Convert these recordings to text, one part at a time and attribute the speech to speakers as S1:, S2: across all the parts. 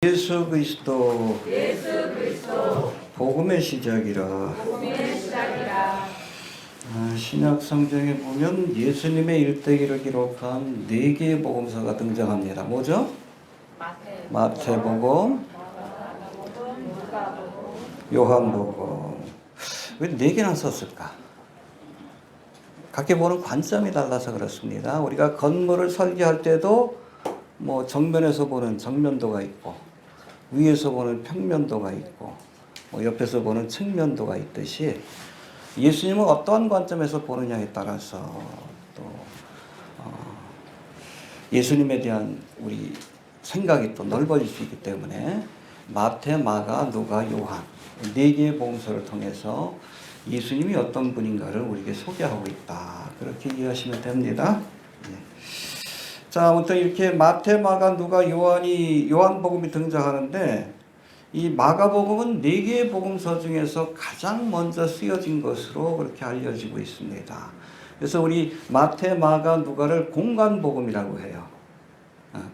S1: 예수 그리스도 복음의 시작이라. 신약 성경에 보면 예수님의 일대기를 기록한 4개의 복음서가 등장합니다. 뭐죠? 마태복음, 요한복음. 왜 4개나 썼을까? 각기 보는 관점이 달라서 그렇습니다. 우리가 건물을 설계할 때도 정면에서 보는 정면도가 있고, 위에서 보는 평면도가 있고, 옆에서 보는 측면도가 있듯이 예수님은 어떠한 관점에서 보느냐에 따라서 또 예수님에 대한 우리 생각이 또 넓어질 수 있기 때문에 마태, 마가, 누가, 요한 4개의 복음서를 통해서 예수님이 어떤 분인가를 우리에게 소개하고 있다. 그렇게 이해하시면 됩니다. 자, 아무튼 이렇게 마태, 마가, 누가, 요한복음이 등장하는데, 이 마가복음은 4개의 복음서 중에서 가장 먼저 쓰여진 것으로 그렇게 알려지고 있습니다. 그래서 우리 마태, 마가, 누가를 공관복음이라고 해요.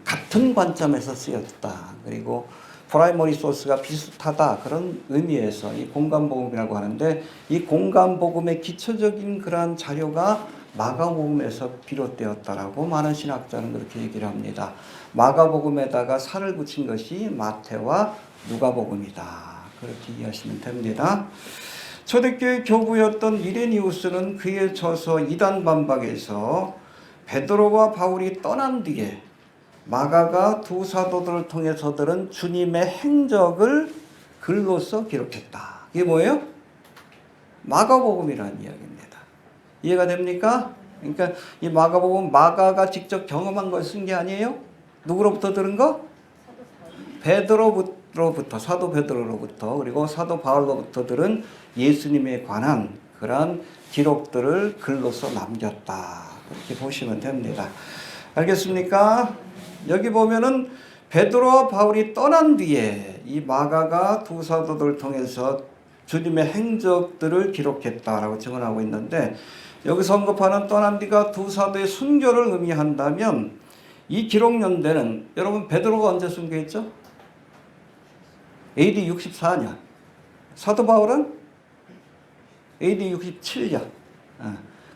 S1: 같은 관점에서 쓰였다. 그리고 프라이머리 소스가 비슷하다. 그런 의미에서 이 공관복음이라고 하는데, 이 공관복음의 기초적인 그러한 자료가 마가복음에서 비롯되었다라고 많은 신학자는 그렇게 얘기를 합니다. 마가복음에다가 살을 붙인 것이 마태와 누가복음이다. 그렇게 이해하시면 됩니다. 초대교회 교부였던 이레니우스는 그에 져서 이단 반박에서 베드로와 바울이 떠난 뒤에 마가가 두 사도들을 통해서 들은 주님의 행적을 글로써 기록했다. 이게 뭐예요? 마가복음이라는 이야기입니다. 이해가 됩니까? 그러니까 이 마가복음, 마가가 직접 경험한 걸 쓴 게 아니에요? 누구로부터 들은 거? 베드로로부터, 사도 베드로로부터, 그리고 사도 바울로부터 들은 예수님에 관한 그러한 기록들을 글로써 남겼다. 그렇게 보시면 됩니다. 알겠습니까? 여기 보면은 베드로와 바울이 떠난 뒤에 이 마가가 두 사도들을 통해서 주님의 행적들을 기록했다라고 증언하고 있는데, 여기서 언급하는 떠난 뒤가 두 사도의 순교를 의미한다면, 이 기록 연대는 여러분 베드로가 언제 순교했죠? AD 64년. 사도 바울은 AD 67년.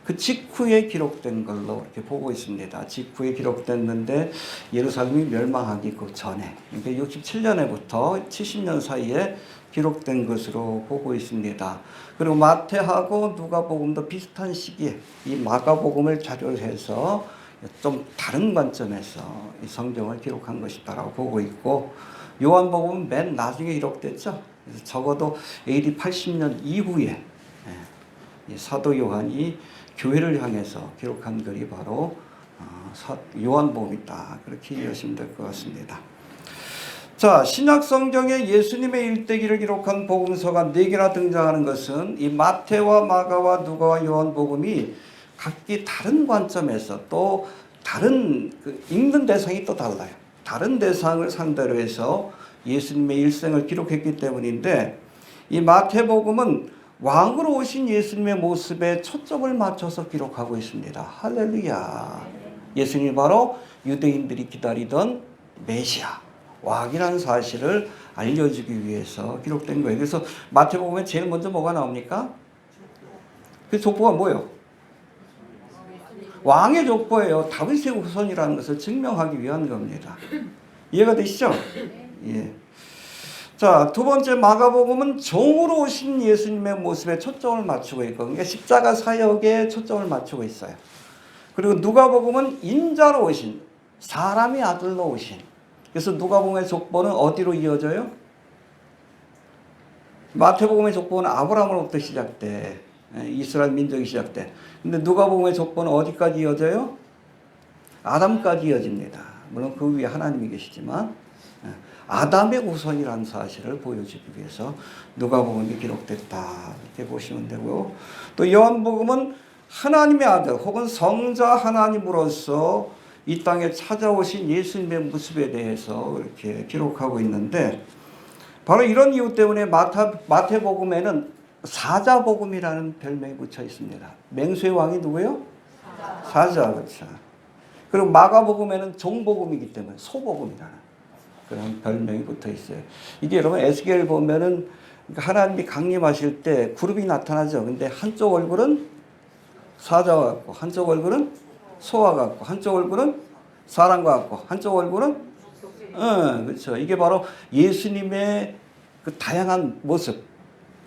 S1: 그 직후에 기록된 걸로 이렇게 보고 있습니다. 직후에 기록됐는데 예루살렘이 멸망하기 그 전에, 그러니까 67년에부터 70년 사이에 기록된 것으로 보고 있습니다. 그리고 마태하고 누가복음도 비슷한 시기에 이 마가복음을 자료로 해서 좀 다른 관점에서 이 성경을 기록한 것이다라고 보고 있고, 요한복음은 맨 나중에 기록됐죠. 그래서 적어도 AD 80년 이후에 사도 요한이 교회를 향해서 기록한 글이 바로 요한복음이다. 그렇게 이해하시면 될 것 같습니다. 자, 신약 성경에 예수님의 일대기를 기록한 복음서가 4개나 등장하는 것은 이 마태와 마가와 누가와 요한복음이 각기 다른 관점에서 또 다른 읽는 대상이 또 달라요. 다른 대상을 상대로 해서 예수님의 일생을 기록했기 때문인데, 이 마태복음은 왕으로 오신 예수님의 모습에 초점을 맞춰서 기록하고 있습니다. 할렐루야. 예수님이 바로 유대인들이 기다리던 메시아, 왕이라는 사실을 알려주기 위해서 기록된 거예요. 그래서 마태복음에 제일 먼저 뭐가 나옵니까? 그 족보가 뭐예요? 왕의 족보예요. 다윗의 후손이라는 것을 증명하기 위한 겁니다. 이해가 되시죠? 예. 자, 두 번째 마가복음은 종으로 오신 예수님의 모습에 초점을 맞추고 있고, 그러니까 십자가 사역에 초점을 맞추고 있어요. 그리고 누가복음은 인자로 오신, 사람의 아들로 오신. 그래서 누가복음의 족보는 어디로 이어져요? 마태복음의 족보는 아브라함으로부터 시작돼. 이스라엘 민족이 시작돼. 근데 누가복음의 족보는 어디까지 이어져요? 아담까지 이어집니다. 물론 그 위에 하나님이 계시지만 아담의 후손이라는 사실을 보여주기 위해서 누가복음이 기록됐다. 이렇게 보시면 되고요. 또 요한복음은 하나님의 아들 혹은 성자 하나님으로서 이 땅에 찾아오신 예수님의 모습에 대해서 이렇게 기록하고 있는데, 바로 이런 이유 때문에 마태복음에는 사자복음이라는 별명이 붙여 있습니다. 맹수의 왕이 누구예요? 사자. 그렇죠. 그리고 마가복음에는 종복음이기 때문에 소복음이라는. 그런 별명이 붙어 있어요. 이게 여러분 에스겔 보면은 하나님이 강림하실 때 그룹이 나타나죠. 근데 한쪽 얼굴은 사자와 같고, 한쪽 얼굴은 소와 같고, 한쪽 얼굴은 사람과 같고, 한쪽 얼굴은 그렇죠. 이게 바로 예수님의 그 다양한 모습,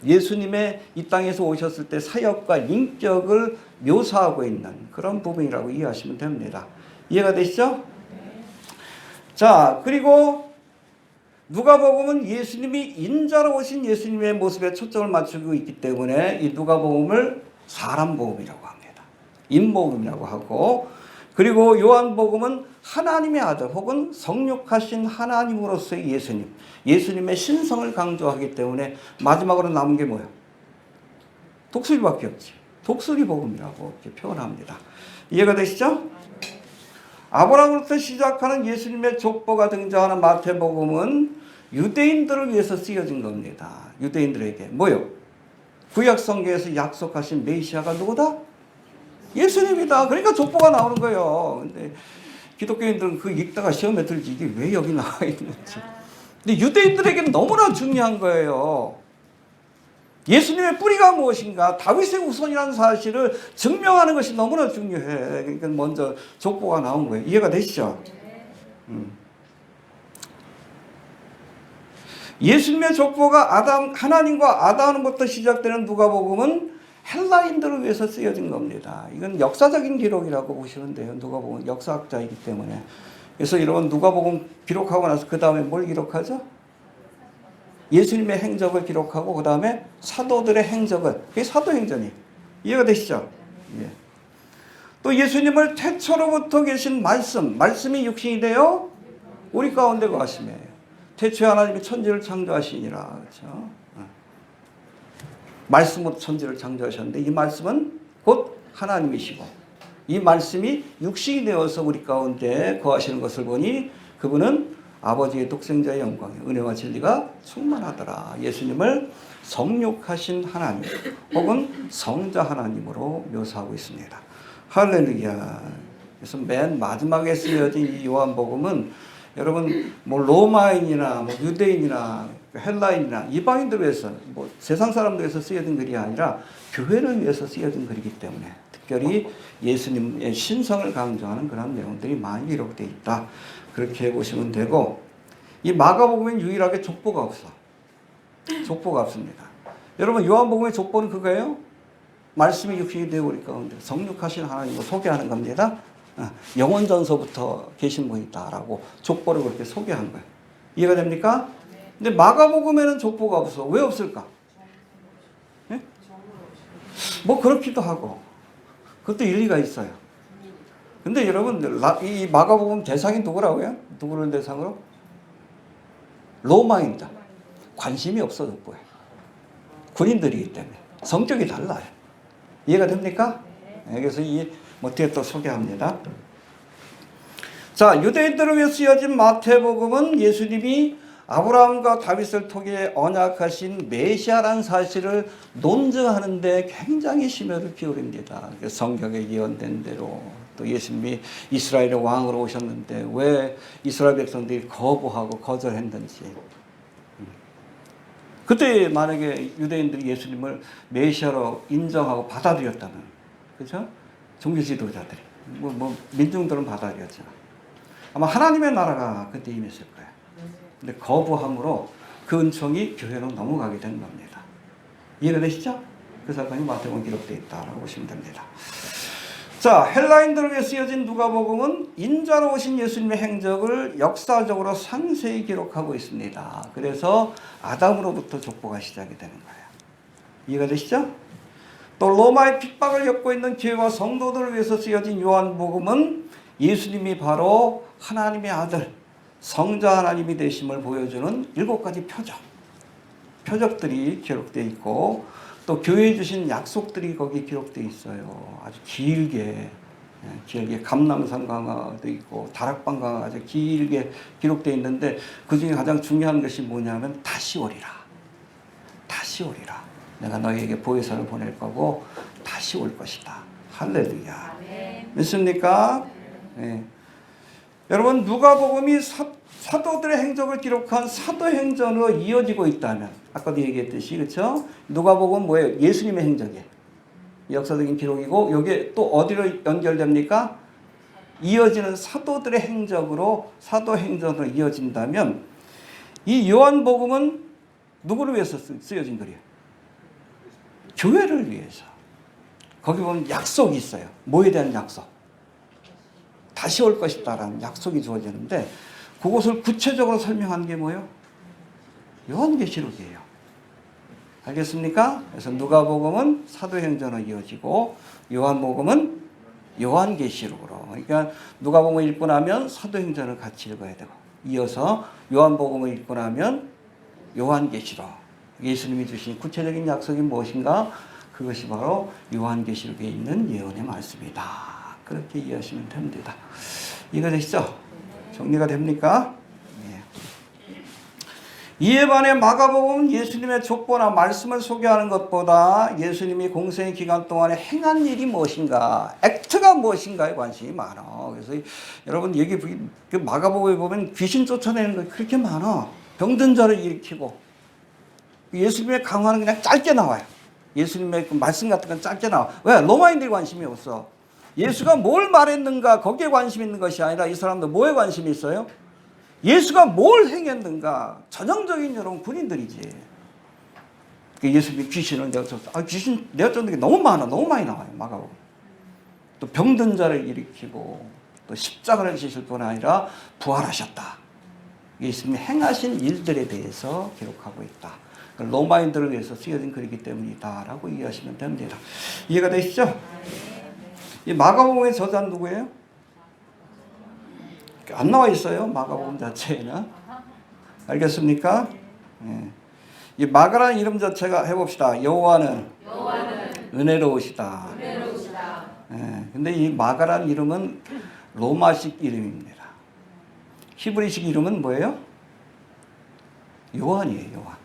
S1: 예수님의 이 땅에서 오셨을 때 사역과 인격을 묘사하고 있는 그런 부분이라고 이해하시면 됩니다. 이해가 되시죠? 자, 그리고 누가복음은 예수님이 인자로 오신 예수님의 모습에 초점을 맞추고 있기 때문에 이 누가복음을 사람복음이라고 합니다. 인복음이라고 하고, 그리고 요한복음은 하나님의 아들 혹은 성육하신 하나님으로서의 예수님, 예수님의 신성을 강조하기 때문에 마지막으로 남은 게 뭐예요? 독수리밖에 없지. 독수리복음이라고 이렇게 표현합니다. 이해가 되시죠? 아브라함부터 시작하는 예수님의 족보가 등장하는 마태복음은 유대인들을 위해서 쓰여진 겁니다. 유대인들에게 뭐요? 구약 성경에서 약속하신 메시아가 누구다? 예수님이다. 그러니까 족보가 나오는 거예요. 근데 기독교인들은 그 읽다가 시험에 들지 이게 왜 여기 나와 있는지. 근데 유대인들에게는 너무나 중요한 거예요. 예수님의 뿌리가 무엇인가? 다윗의 후손이라는 사실을 증명하는 것이 너무나 중요해. 그러니까 먼저 족보가 나온 거예요. 이해가 되시죠? 예수님의 족보가 하나님과 아담부터 시작되는 누가복음은 헬라인들을 위해서 쓰여진 겁니다. 이건 역사적인 기록이라고 보시면 돼요. 누가복음은 역사학자이기 때문에. 그래서 여러분 누가복음 기록하고 나서 그 다음에 뭘 기록하죠? 예수님의 행적을 기록하고 그 다음에 사도들의 행적을, 그게 사도행전이에요. 이해가 되시죠? 예. 또 예수님을 태초로부터 계신 말씀이 육신이 되어 우리 가운데 거하심이에요. 태초에 하나님이 천지를 창조하시니라. 그렇죠? 말씀으로 천지를 창조하셨는데 이 말씀은 곧 하나님이시고 이 말씀이 육신이 되어서 우리 가운데 거하시는 것을 보니 그분은 아버지의 독생자의 영광에 은혜와 진리가 충만하더라. 예수님을 성육하신 하나님 혹은 성자 하나님으로 묘사하고 있습니다. 할렐루야. 그래서 맨 마지막에 쓰여진 이 요한복음은 여러분 뭐 로마인이나 뭐 유대인이나 헬라인이나 이방인들을 위해서 뭐 세상 사람들을 위해서 쓰여진 글이 아니라 교회를 위해서 쓰여진 글이기 때문에 특별히 예수님의 신성을 강조하는 그런 내용들이 많이 기록되어 있다. 그렇게 보시면 되고, 이 마가복음엔 유일하게 족보가 없어. 족보가 없습니다. 여러분 요한복음의 족보는 그거예요. 말씀이 육신이 되어 우리 가운데 성육하신 하나님을 소개하는 겁니다. 영원전서부터 계신 분이다라고 족보를 그렇게 소개한 거예요. 이해가 됩니까? 근데 마가복음에는 족보가 없어. 왜 없을까? 네? 뭐 그렇기도 하고 그것도 일리가 있어요. 근데 여러분 이 마가복음 대상이 누구라고요? 누구를 대상으로? 로마입니다. 관심이 없어 족보에. 군인들이기 때문에 성격이 달라요. 이해가 됩니까? 네, 그래서 뒤에 또 소개합니다. 자, 유대인들을 위해 쓰여진 마태복음은 예수님이 아브라함과 다윗을 통해 언약하신 메시아라는 사실을 논증하는 데 굉장히 심혈을 기울입니다. 성경에 예언된 대로 또 예수님이 이스라엘의 왕으로 오셨는데 왜 이스라엘 백성들이 거부하고 거절했는지. 그때 만약에 유대인들이 예수님을 메시아로 인정하고 받아들였다면, 그렇죠? 종교 지도자들이 민중들은 받아들였잖아. 아마 하나님의 나라가 그때 임했을 거예요. 근데 거부함으로 그 은총이 교회로 넘어가게 된 겁니다. 이해가 되시죠? 그 사건이 마태복음에 기록되어 있다라고 보시면 됩니다. 자, 헬라인들을 위해 쓰여진 누가복음은 인자로 오신 예수님의 행적을 역사적으로 상세히 기록하고 있습니다. 그래서 아담으로부터 족보가 시작이 되는 거예요. 이해가 되시죠? 또 로마의 핍박을 겪고 있는 교회와 성도들을 위해서 쓰여진 요한복음은 예수님이 바로 하나님의 아들, 성자 하나님이 되심을 보여주는 7가지 표적들이 기록되어 있고 또 교회에 주신 약속들이 거기 기록되어 있어요. 아주 길게 감람산 강화도 있고 다락방 강화가 아주 길게 기록되어 있는데 그 중에 가장 중요한 것이 뭐냐면 다시 오리라. 내가 너희에게 보혜사를 보낼 거고 다시 올 것이다. 할렐루야. 믿습니까? 네. 여러분 누가복음이 사도들의 행적을 기록한 사도행전으로 이어지고 있다면 아까도 얘기했듯이 그렇죠? 누가복음 뭐예요? 예수님의 행적이에요. 역사적인 기록이고 여기에 또 어디로 연결됩니까? 이어지는 사도들의 행적으로 사도행전으로 이어진다면 이 요한복음은 누구를 위해서 쓰여진 글이에요? 교회를 위해서. 거기 보면 약속이 있어요. 뭐에 대한 약속? 다시 올 것이다라는 약속이 주어지는데 그것을 구체적으로 설명한 게 뭐예요? 요한계시록이에요. 알겠습니까? 그래서 누가복음은 사도행전으로 이어지고 요한복음은 요한계시록으로. 그러니까 누가복음을 읽고 나면 사도행전을 같이 읽어야 되고 이어서 요한복음을 읽고 나면 요한계시록. 예수님이 주신 구체적인 약속이 무엇인가? 그것이 바로 요한계시록에 있는 예언의 말씀이다. 그렇게 이해하시면 됩니다. 이해되시죠? 정리가 됩니까? 네. 이에 반해 마가복음은 예수님의 족보나 말씀을 소개하는 것보다 예수님이 공생의 기간 동안에 행한 일이 무엇인가, 액트가 무엇인가에 관심이 많아. 그래서 여러분 여기 그 마가복음에 보면 귀신 쫓아내는 거 그렇게 많아. 병든 자를 일으키고 예수님의 강화는 그냥 짧게 나와요. 예수님의 그 말씀 같은 건 짧게 나와. 왜? 로마인들이 관심이 없어. 예수가 뭘 말했는가 거기에 관심 있는 것이 아니라 이 사람들 뭐에 관심이 있어요? 예수가 뭘 행했는가. 전형적인 여러분 군인들이지. 예수님이 귀신을 내가 쫓아. 귀신 내가 쫓는 게 너무 많아. 너무 많이 나와요. 마가복음. 또 병든 자를 일으키고 또 십자가를 지실 뿐 아니라 부활하셨다. 예수님이 행하신 일들에 대해서 기록하고 있다. 로마인들을 위해서 쓰여진 글이기 때문이다라고 이해하시면 됩니다. 이해가 되시죠? 이 마가복음의 저자는 누구예요? 안 나와 있어요. 마가복음 자체에는. 알겠습니까? 예. 이 마가라는 이름 자체가 해봅시다. 여호와는 은혜로우시다. 예. 근데 이 마가라는 이름은 로마식 이름입니다. 히브리식 이름은 뭐예요? 요한이에요. 요한.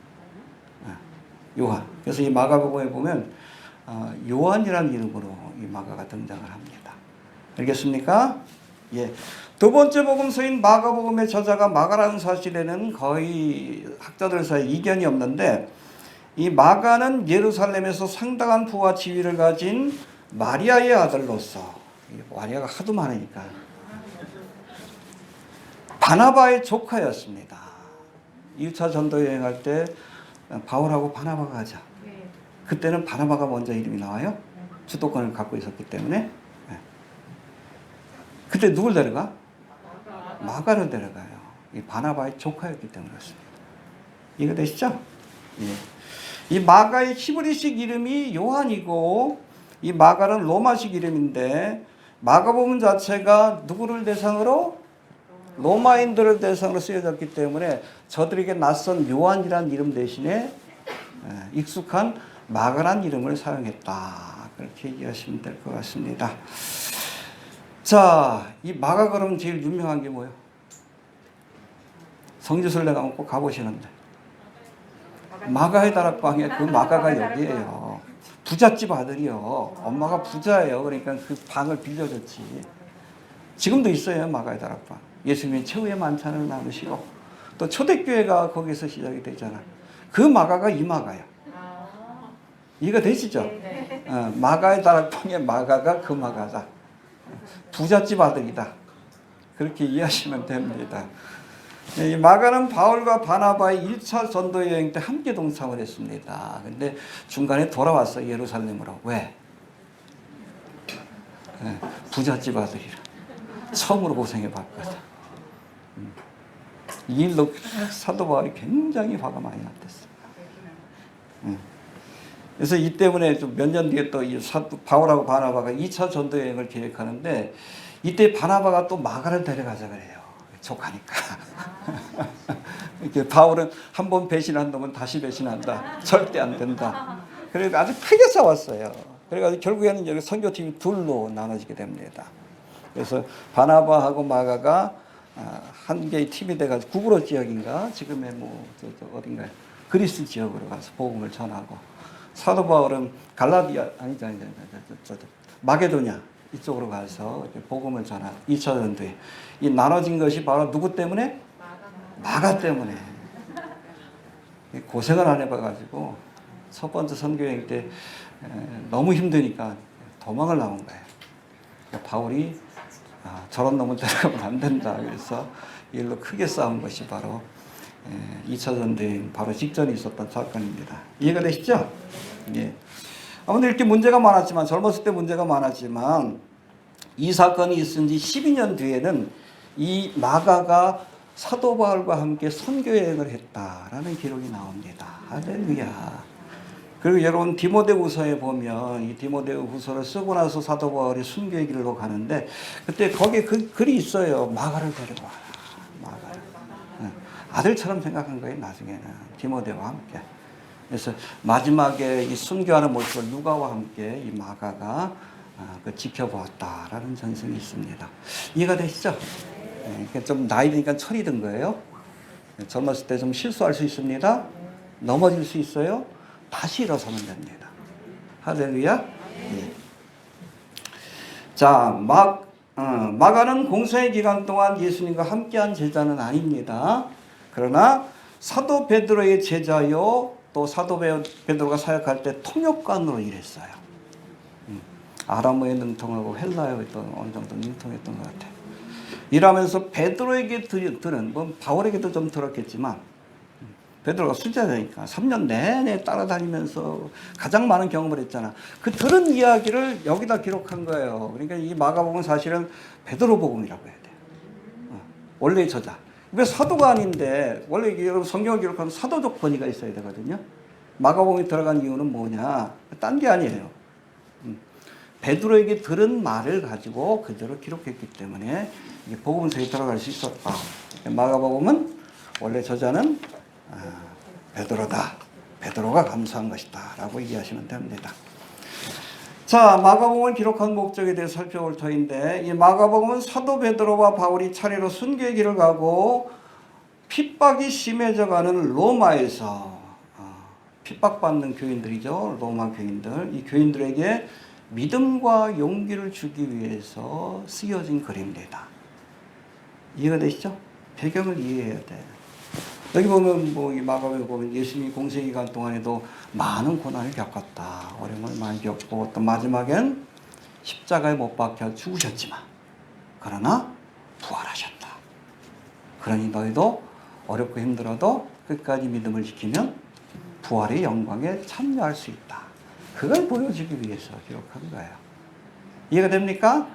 S1: 예. 요한. 그래서 이 마가복음에 보면 요한이라는 이름으로 이 마가가 등장을 합니다. 알겠습니까? 예. 두 번째 복음서인 마가복음의 저자가 마가라는 사실에는 거의 학자들 사이에 이견이 없는데 이 마가는 예루살렘에서 상당한 부와 지위를 가진 마리아의 아들로서 마리아가 하도 많으니까 바나바의 조카였습니다. 2차 전도 여행할 때 바울하고 바나바가 가자. 그때는 바나바가 먼저 이름이 나와요. 주도권을 갖고 있었기 때문에. 그때 누굴 데려가? 마가를 데려가요. 이 바나바의 조카였기 때문에 그렇습니다. 이해가 되시죠? 예. 이 마가의 히브리식 이름이 요한이고 이 마가는 로마식 이름인데 마가복음 자체가 누구를 대상으로? 로마인들을 대상으로 쓰여졌기 때문에 저들에게 낯선 요한이라는 이름 대신에 익숙한 마가라는 이름을 사용했다. 그렇게 이해하시면 될 것 같습니다. 자, 이 마가 그럼 제일 유명한 게 뭐예요? 성지순례 가면 꼭 가보시는데 마가의 다락방에 그 마가가 여기에요. 부잣집 아들이요. 엄마가 부자예요. 그러니까 그 방을 빌려줬지. 지금도 있어요. 마가의 다락방. 예수님이 최후의 만찬을 나누시고 또 초대교회가 거기서 시작이 되잖아. 그 마가가 이 마가야. 이해가 되시죠? 마가의 다락방에 마가가 그 마가다. 부잣집 아들이다. 그렇게 이해하시면 됩니다. 이 마가는 바울과 바나바의 1차 전도 여행 때 함께 동참을 했습니다. 근데 중간에 돌아왔어 예루살렘으로. 왜? 부잣집 아들이라. 처음으로 고생해 봤거든. 이 일로 사도 바울이 굉장히 화가 많이 났댔어. 그래서 이 때문에 좀 몇 년 뒤에 또 이 바울하고 바나바가 2차 전도 여행을 계획하는데 이때 바나바가 또 마가를 데려가자 그래요. 조카니까. 이렇게 바울은 한 번 배신한 놈은 다시 배신한다. 절대 안 된다. 그래서 아주 크게 싸웠어요. 그래가지고 결국에는 여기 선교팀이 둘로 나눠지게 됩니다. 그래서 바나바하고 마가가 한 개의 팀이 돼가지고 구브로 지역인가 지금의 어딘가요? 그리스 지역으로 가서 복음을 전하고 사도 바울은 갈라디아 마게도냐 이쪽으로 가서 이렇게 복음을 전하 2차 전도에 이 나눠진 것이 바로 누구 때문에? 마가 때문에. 고생을 안 해봐가지고 첫 번째 선교여행 때 너무 힘드니까 도망을 나온 거예요. 그러니까 바울이 저런 놈을 데려가면 안 된다. 그래서 일로 크게 싸운 것이 바로 2차 전도여행 바로 직전에 있었던 사건입니다. 이해가 되시죠? 예. 아무튼 이렇게 문제가 많았지만 젊었을 때 문제가 많았지만 이 사건이 있은 지 12년 뒤에는 이 마가가 사도 바울과 함께 선교여행을 했다라는 기록이 나옵니다. 할렐루야. 그리고 여러분 디모데후서에 보면 이 디모데후서를 쓰고 나서 사도 바울이 순교의 길로 가는데 그때 거기에 글이 있어요. 마가를 데려와라. 마가를. 아들처럼 생각한 거예요. 나중에는 디모데와 함께. 그래서 마지막에 이 순교하는 모습을 누가와 함께 이 마가가 지켜보았다라는 전승이 있습니다. 이해가 되시죠? 좀 나이 드니까 철이 든 거예요. 젊었을 때 좀 실수할 수 있습니다. 넘어질 수 있어요. 다시 일어서면 됩니다. 할렐루야. 예. 자, 마가는 공생의 기간 동안 예수님과 함께한 제자는 아닙니다. 그러나 사도 베드로의 제자요, 또 사도 베드로가 사역할 때 통역관으로 일했어요. 아람어에 능통하고 헬라어에도 어느 정도 능통했던 것 같아요. 일하면서 베드로에게 들은, 바울에게도 좀 들었겠지만 베드로가 순자니까 3년 내내 따라다니면서 가장 많은 경험을 했잖아. 그 들은 이야기를 여기다 기록한 거예요. 그러니까 이 마가복음은 사실은 베드로 복음이라고 해야 돼요. 원래의 저자. 왜 사도가 아닌데 원래 여러분 성경을 기록하면 사도적 권위가 있어야 되거든요. 마가복음이 들어간 이유는 뭐냐? 딴 게 아니에요. 베드로에게 들은 말을 가지고 그대로 기록했기 때문에 이게 복음서에 들어갈 수 있었다. 마가복음은 원래 저자는 베드로다. 베드로가 감수한 것이다. 라고 이해하시면 됩니다. 자, 마가복음을 기록한 목적에 대해 살펴볼 터인데 이 마가복음은 사도 베드로와 바울이 차례로 순교의 길을 가고 핍박이 심해져가는 로마에서 핍박받는 교인들이죠. 로마 교인들. 이 교인들에게 믿음과 용기를 주기 위해서 쓰여진 글입니다. 이해가 되시죠? 배경을 이해해야 돼. 여기 보면 이 마가복음에 보면 예수님이 공생기간 동안에도 많은 고난을 겪었다. 어려움을 많이 겪고 또 마지막엔 십자가에 못 박혀 죽으셨지만 그러나 부활하셨다. 그러니 너희도 어렵고 힘들어도 끝까지 믿음을 지키면 부활의 영광에 참여할 수 있다. 그걸 보여주기 위해서 기록한 거예요. 이해가 됩니까?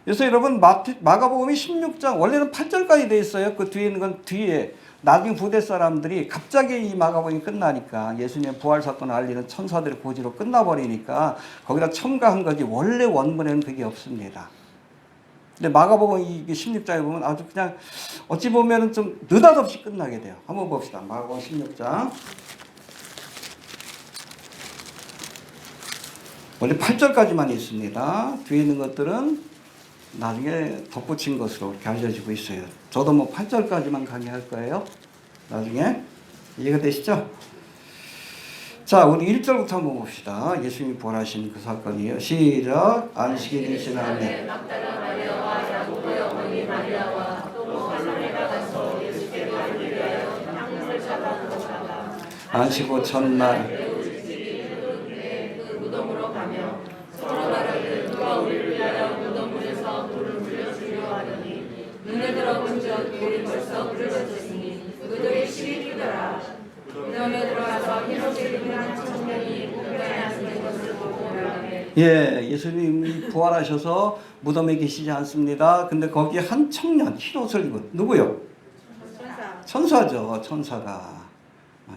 S1: 그래서 여러분 마가복음이 16장 원래는 8절까지 돼 있어요. 그 뒤에 있는 건 뒤에 나중에 부대 사람들이 갑자기 이 마가복음이 끝나니까 예수님의 부활 사건을 알리는 천사들의 고지로 끝나버리니까 거기다 첨가한 거지 원래 원문에는 그게 없습니다. 근데 마가복음 이 16장에 보면 아주 그냥 어찌 보면은 좀 느닷없이 끝나게 돼요. 한번 봅시다. 마가복음 16장. 원래 8절까지만 있습니다. 뒤에 있는 것들은 나중에 덧붙인 것으로 이렇게 알려지고 있어요. 저도 8절까지만 강의할 거예요. 나중에. 이해가 되시죠? 자, 우리 1절부터 한번 봅시다. 예수님이 부활하신 그 사건이에요. 시작. 안식일이 지나매 막달라 마리아와 야고보의 어머니 마리아와 또 갈릴리가 가서 예수께 가리기 위하여 향유를 잡아놓았다. 안식 후 첫날 그 무덤으로 가며 서로 말하기를 누가 우리를 위하여 무덤물에서 돌을 물려주려 하더니 눈에 들어본즉 돌이 벌써 붉어졌으니 그들의 실이 크더라. 무덤에 들어가서 흰옷을 입은 한 청년이 무덤에 앉은 것을 보고 말하되 예수님이 부활하셔서 무덤에 계시지 않습니다. 근데 거기에 한 청년 흰옷을 입은 누구요? 천사죠. 천사가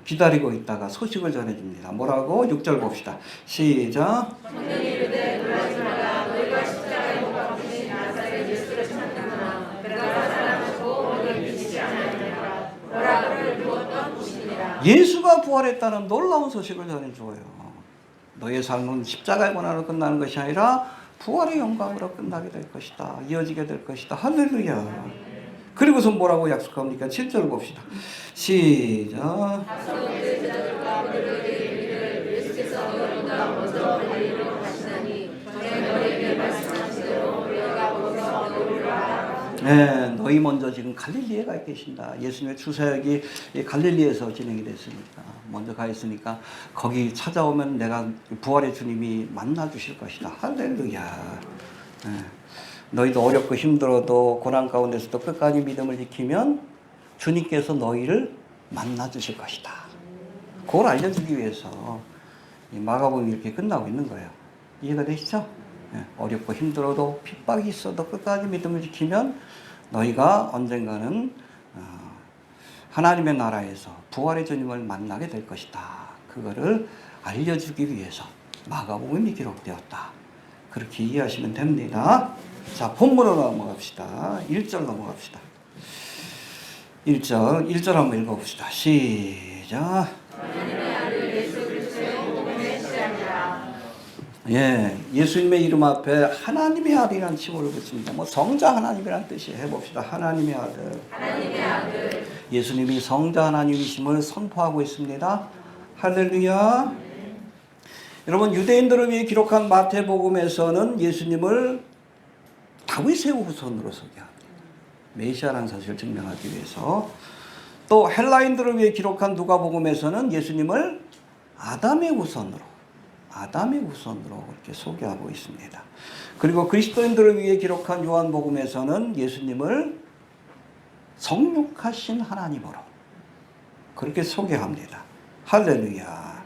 S1: 기다리고 있다가 소식을 전해줍니다. 뭐라고? 6절 봅시다. 시작. 청년이 이르되 놀라지 마라. 너희가 십자가에 못 박히신 나사렛 예수를 찾는구나. 그가 살아나셨고 너희 믿지 아니하니라. 너라 그를 두었던 곳이니라. 예수가 부활했다는 놀라운 소식을 전해줘요. 너의 삶은 십자가의 고난으로 끝나는 것이 아니라 부활의 영광으로 끝나게 될 것이다. 이어지게 될 것이다. 할렐루야. 그리고서 뭐라고 약속합니까? 7절 봅시다. 시작. 예수께서 너희가 먼저 갈릴리로 가시나니 전에 너희에게 말씀하신 네, 너희 먼저 지금 갈릴리에 가 계신다. 예수님의 주사역이 갈릴리에서 진행이 됐으니까 먼저 가 있으니까 거기 찾아오면 내가 부활의 주님이 만나 주실 것이다. 할렐루야. 네. 너희도 어렵고 힘들어도 고난 가운데서도 끝까지 믿음을 지키면 주님께서 너희를 만나 주실 것이다. 그걸 알려주기 위해서 이 마가복음이 이렇게 끝나고 있는 거예요. 이해가 되시죠? 네. 어렵고 힘들어도 핍박이 있어도 끝까지 믿음을 지키면 너희가 언젠가는 하나님의 나라에서 부활의 주님을 만나게 될 것이다. 그거를 알려주기 위해서 마가복음이 기록되었다. 그렇게 이해하시면 됩니다. 자, 본문으로 넘어갑시다. 1절 넘어갑시다. 1절 한번 읽어봅시다. 시작. 예, 예수님의 이름 앞에 하나님의 아들이라는 칭호를 붙입니다. 뭐 성자 하나님이라는 뜻이 해봅시다. 하나님의 아들. 하나님의 아들. 예수님이 성자 하나님이심을 선포하고 있습니다. 할렐루야. 여러분, 유대인들을 위해 기록한 마태복음에서는 예수님을 다윗의 후손으로 소개합니다. 메시아라는 사실을 증명하기 위해서. 또 헬라인들을 위해 기록한 누가복음에서는 예수님을 아담의 후손으로 이렇게 소개하고 있습니다. 그리고 그리스도인들을 위해 기록한 요한복음에서는 예수님을 성육하신 하나님으로 그렇게 소개합니다. 할렐루야.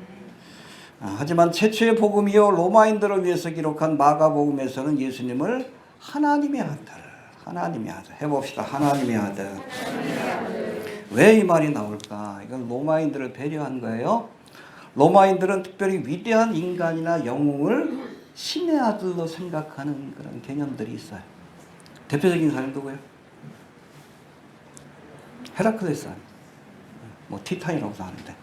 S1: 하지만 최초의 복음이요 로마인들을 위해서 기록한 마가복음에서는 예수님을 하나님의 아들 해봅시다. 하나님의 아들. 왜 이 말이 나올까? 이건 로마인들을 배려한 거예요. 로마인들은 특별히 위대한 인간이나 영웅을 신의 아들로 생각하는 그런 개념들이 있어요. 대표적인 사람이 누구예요? 헤라클레스 아니에요. 뭐 티탄이라고도 하는데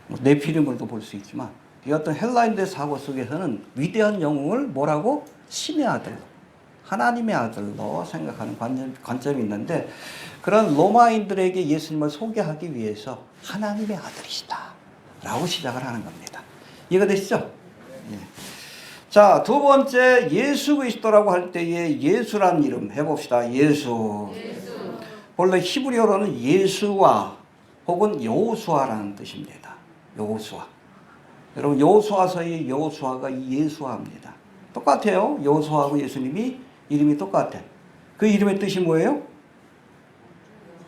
S1: 뭐 네피림을도 볼 수 있지만 이 어떤 헬라인들의 사고 속에서는 위대한 영웅을 뭐라고? 신의 아들, 하나님의 아들로 생각하는 관점이 있는데 그런 로마인들에게 예수님을 소개하기 위해서 하나님의 아들이시다 라고 시작을 하는 겁니다. 이해가 되시죠? 예. 자, 두 번째 예수 그리스도라고 할 때의 예수란 이름 해봅시다. 예수. 원래 히브리어로는 예수와 혹은 여호수아라는 뜻입니다. 여호수아. 여러분 여호수아서의 여호수아가 예수아입니다. 똑같아요. 여호수아하고 예수님이 이름이 똑같아. 그 이름의 뜻이 뭐예요?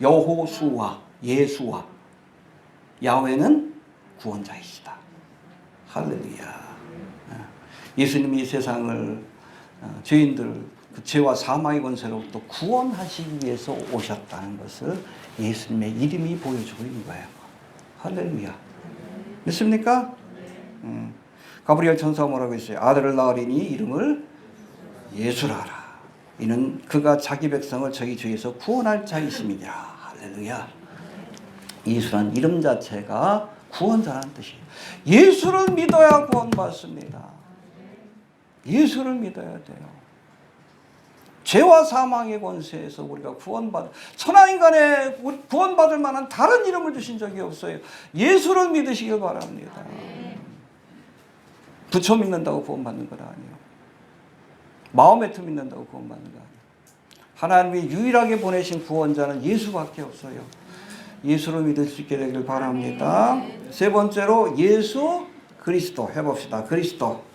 S1: 여호수아, 예수아. 야훼는 구원자이시다. 할렐루야. 예수님이 이 세상을 죄인들 그 죄와 사망의 권세로부터 구원하시기 위해서 오셨다는 것을 예수님의 이름이 보여주고 있는 거예요. 할렐루야. 믿습니까? 가브리엘 천사가 뭐라고 했어요? 아들을 낳으리니 이름을 예수라 하라. 이는 그가 자기 백성을 저희 죄에서 구원할 자이심이니라. 할렐루야. 예수란 이름 자체가 구원자라는 뜻이에요. 예수를 믿어야 구원받습니다. 예수를 믿어야 돼요. 죄와 사망의 권세에서 우리가 천하인간에 구원받을 만한 다른 이름을 주신 적이 없어요. 예수를 믿으시길 바랍니다. 부처 믿는다고 구원받는 건 아니에요. 마호메트 믿는다고 구원받는 거 아니에요. 하나님이 유일하게 보내신 구원자는 예수밖에 없어요. 예수를 믿을 수 있게 되길 바랍니다. 세 번째로 예수 그리스도 해봅시다. 그리스도.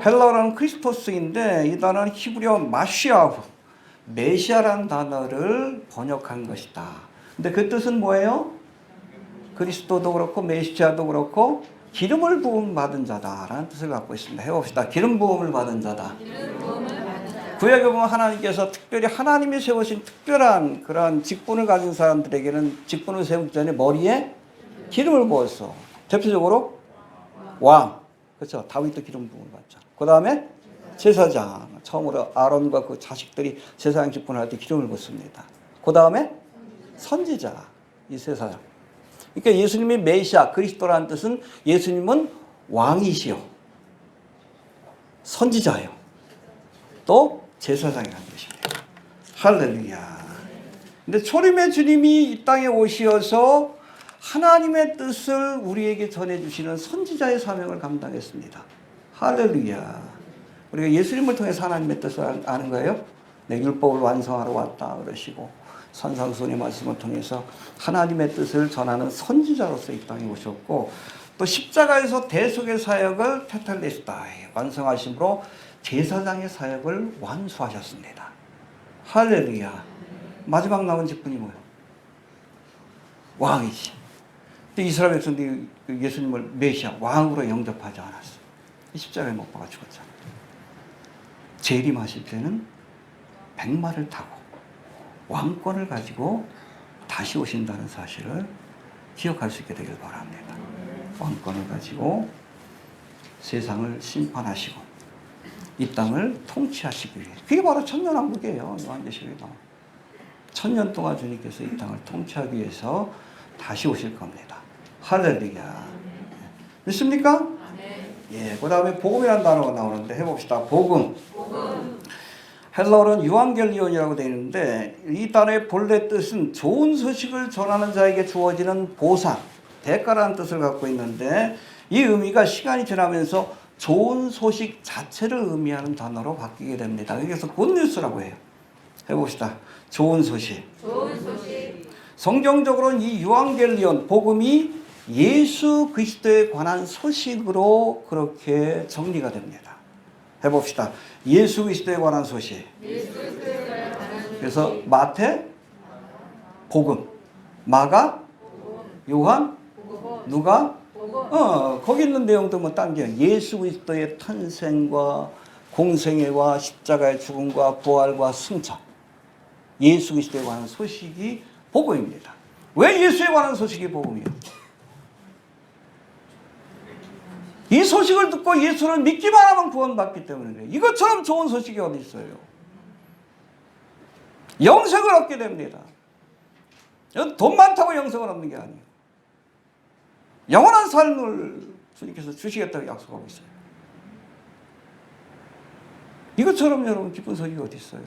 S1: 헬라어는 크리스토스인데 이 단어는 히브리어 마시아후, 메시아라는 단어를 번역한 것이다. 근데 그 뜻은 뭐예요? 그리스도도 그렇고 메시아도 그렇고 기름을 부음 받은 자다라는 뜻을 갖고 있습니다. 해봅시다. 기름 부음을 받은 자다. 구약에 보면 하나님께서 특별히 하나님이 세우신 특별한 그런 직분을 가진 사람들에게는 직분을 세우기 전에 머리에 기름을 부었어. 대표적으로 왕, 그렇죠? 다윗도 기름 부음을 받죠. 그 다음에 제사장, 처음으로 아론과 그 자식들이 제사장 직분을 할 때 기름을 붓습니다. 그 다음에 선지자, 이 제사장. 그러니까 예수님이 메시아, 그리스도라는 뜻은 예수님은 왕이시요, 선지자요, 또 제사장이라는 뜻입니다. 할렐루야. 근데 초림의 주님이 이 땅에 오시어서 하나님의 뜻을 우리에게 전해주시는 선지자의 사명을 감당했습니다. 할렐루야. 우리가 예수님을 통해서 하나님의 뜻을 아는 거예요? 내 율법을 완성하러 왔다 그러시고 산상수훈의 말씀을 통해서 하나님의 뜻을 전하는 선지자로서 이 땅에 오셨고 또 십자가에서 대속의 사역을 테텔레스타에 완성하심으로 제사장의 사역을 완수하셨습니다. 할렐루야. 마지막 남은 직분이 뭐예요? 왕이지. 근데 이스라엘 백성들이 예수님을 메시아 왕으로 영접하지 않았어요. 십자가에 못 박아 죽었잖아요. 재림하실 때는 백마를 타고 왕권을 가지고 다시 오신다는 사실을 기억할 수 있게 되길 바랍니다. 왕권을 가지고 세상을 심판하시고 이 땅을 통치하시기 위해 그게 바로 천년왕국이에요. 요한계시록에 1000년 동안 주님께서 이 땅을 통치하기 위해서 다시 오실 겁니다. 할렐루야. 믿습니까? 예, 그 다음에 복음이라는 단어가 나오는데 해봅시다. 복음. 헬라어는 유앙겔리온이라고 되어 있는데 이 단어의 본래 뜻은 좋은 소식을 전하는 자에게 주어지는 보상, 대가라는 뜻을 갖고 있는데 이 의미가 시간이 지나면서 좋은 소식 자체를 의미하는 단어로 바뀌게 됩니다. 그래서 굿뉴스라고 해요. 해봅시다. 좋은 소식. 성경적으로는 이 유앙겔리온, 복음이 예수 그리스도에 관한 소식으로 그렇게 정리가 됩니다. 해봅시다. 예수 그리스도에 관한 소식. 그래서 마태, 복음, 마가, 요한, 누가, 거기 있는 내용도 뭐 딴 게 예수 그리스도의 탄생과 공생애와 십자가의 죽음과 부활과 승천, 예수 그리스도에 관한 소식이 복음입니다. 왜 예수에 관한 소식이 복음이에요? 이 소식을 듣고 예수를 믿기만 하면 구원받기 때문에 그래요. 이것처럼 좋은 소식이 어디 있어요? 영생을 얻게 됩니다. 돈 많다고 영생을 얻는 게 아니에요. 영원한 삶을 주님께서 주시겠다고 약속하고 있어요. 이것처럼 여러분 기쁜 소식이 어디 있어요?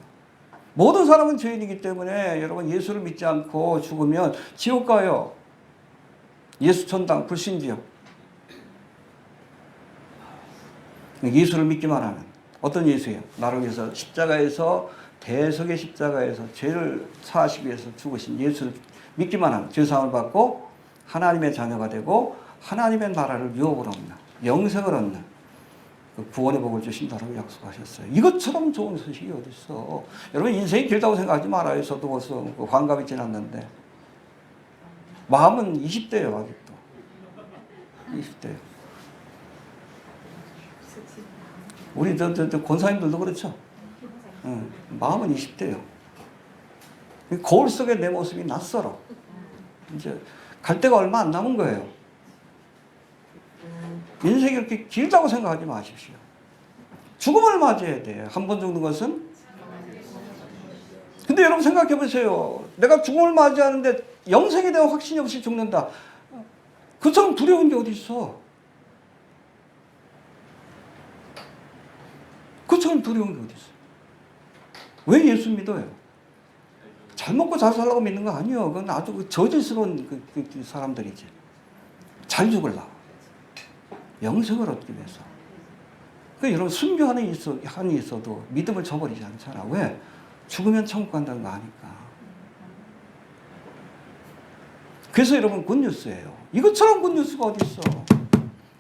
S1: 모든 사람은 죄인이기 때문에 여러분 예수를 믿지 않고 죽으면 지옥 가요. 예수 천당 불신지옥. 예수를 믿기만 하는 어떤 예수예요? 나를 위해서 십자가에서 대속의 십자가에서 죄를 사하시기 위해서 죽으신 예수를 믿기만 하는 죄사함을 받고 하나님의 자녀가 되고 하나님의 나라를 유업으로 얻는 영생을 얻는 그 구원의 복을 주신다고 약속하셨어요. 이것처럼 좋은 소식이 어디 있어? 여러분 인생이 길다고 생각하지 말아요. 저도 벌써 환갑이 지났는데 마음은 20대예요. 아직도 20대예요. 우리 권사님들도 그렇죠. 마음은 20대예요. 거울 속에 내 모습이 낯설어. 이제 갈 데가 얼마 안 남은 거예요. 인생이 이렇게 길다고 생각하지 마십시오. 죽음을 맞이해야 돼요. 한 번 죽는 것은. 근데 여러분 생각해 보세요. 내가 죽음을 맞이하는데 영생에 대한 확신이 없이 죽는다. 그처럼 두려운 게 어디 있어? 그처럼 두려운 게 어디 있어? 왜 예수 믿어요? 잘 먹고 잘 살라고 믿는 거 아니에요. 그건 아주 저질스러운 그 사람들이지. 잘 죽으려고. 영생을 얻기 위해서. 그러니까 여러분 순교 한이 있어도 믿음을 저버리지 않잖아. 왜? 죽으면 천국 간다는 거 아니까. 그래서 여러분 굿뉴스예요. 이것처럼 굿뉴스가 어디 있어?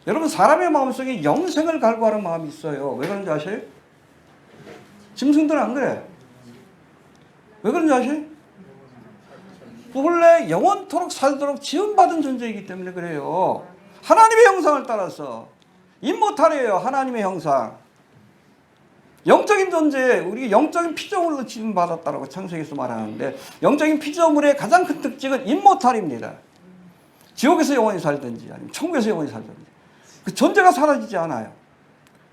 S1: 여러분 사람의 마음속에 영생을 갈구하는 마음이 있어요. 왜 그런지 아세요? 짐승들은 안 그래. 왜 그런지 아세요? 본래 영원토록 살도록 지음받은 존재이기 때문에 그래요. 하나님의 형상을 따라서 임모탈이에요. 하나님의 형상. 영적인 존재, 우리 영적인 피조물로 지음받았다라고 창세기에서 말하는데 영적인 피조물의 가장 큰 특징은 임모탈입니다. 지옥에서 영원히 살든지 아니면 천국에서 영원히 살든지 그 존재가 사라지지 않아요.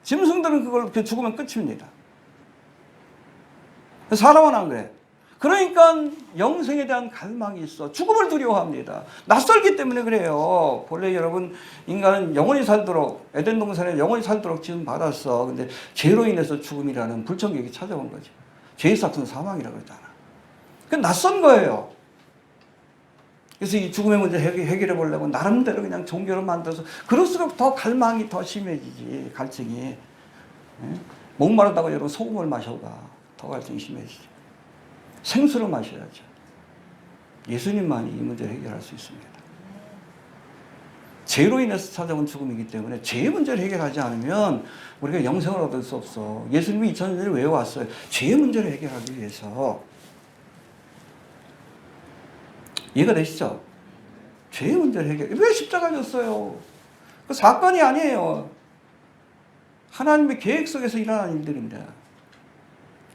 S1: 짐승들은 그걸 죽으면 끝입니다. 사람은 안 그래. 그러니까 영생에 대한 갈망이 있어. 죽음을 두려워합니다. 낯설기 때문에 그래요. 본래 여러분 인간은 영원히 살도록 에덴 동산에 영원히 살도록 지금 받았어. 근데 죄로 인해서 죽음이라는 불청객이 찾아온 거죠. 죄의 삭은 사망이라고 그러잖아. 그 낯선 거예요. 그래서 이 죽음의 문제 해결해 보려고 나름대로 그냥 종교를 만들어서 그럴수록 더 갈망이 더 심해지지. 갈증이. 목마르다고 여러분 소금을 마셔봐. 더 갈등이 심해지죠. 생수를 마셔야죠. 예수님만이 이 문제를 해결할 수 있습니다. 죄로 인해서 찾아온 죽음이기 때문에 죄의 문제를 해결하지 않으면 우리가 영생을 얻을 수 없어. 예수님이 2000년 전에 왜 왔어요? 죄의 문제를 해결하기 위해서. 이해가 되시죠? 죄의 문제를 왜 십자가를 졌어요? 그 사건이 아니에요. 하나님의 계획 속에서 일어난 일들입니다.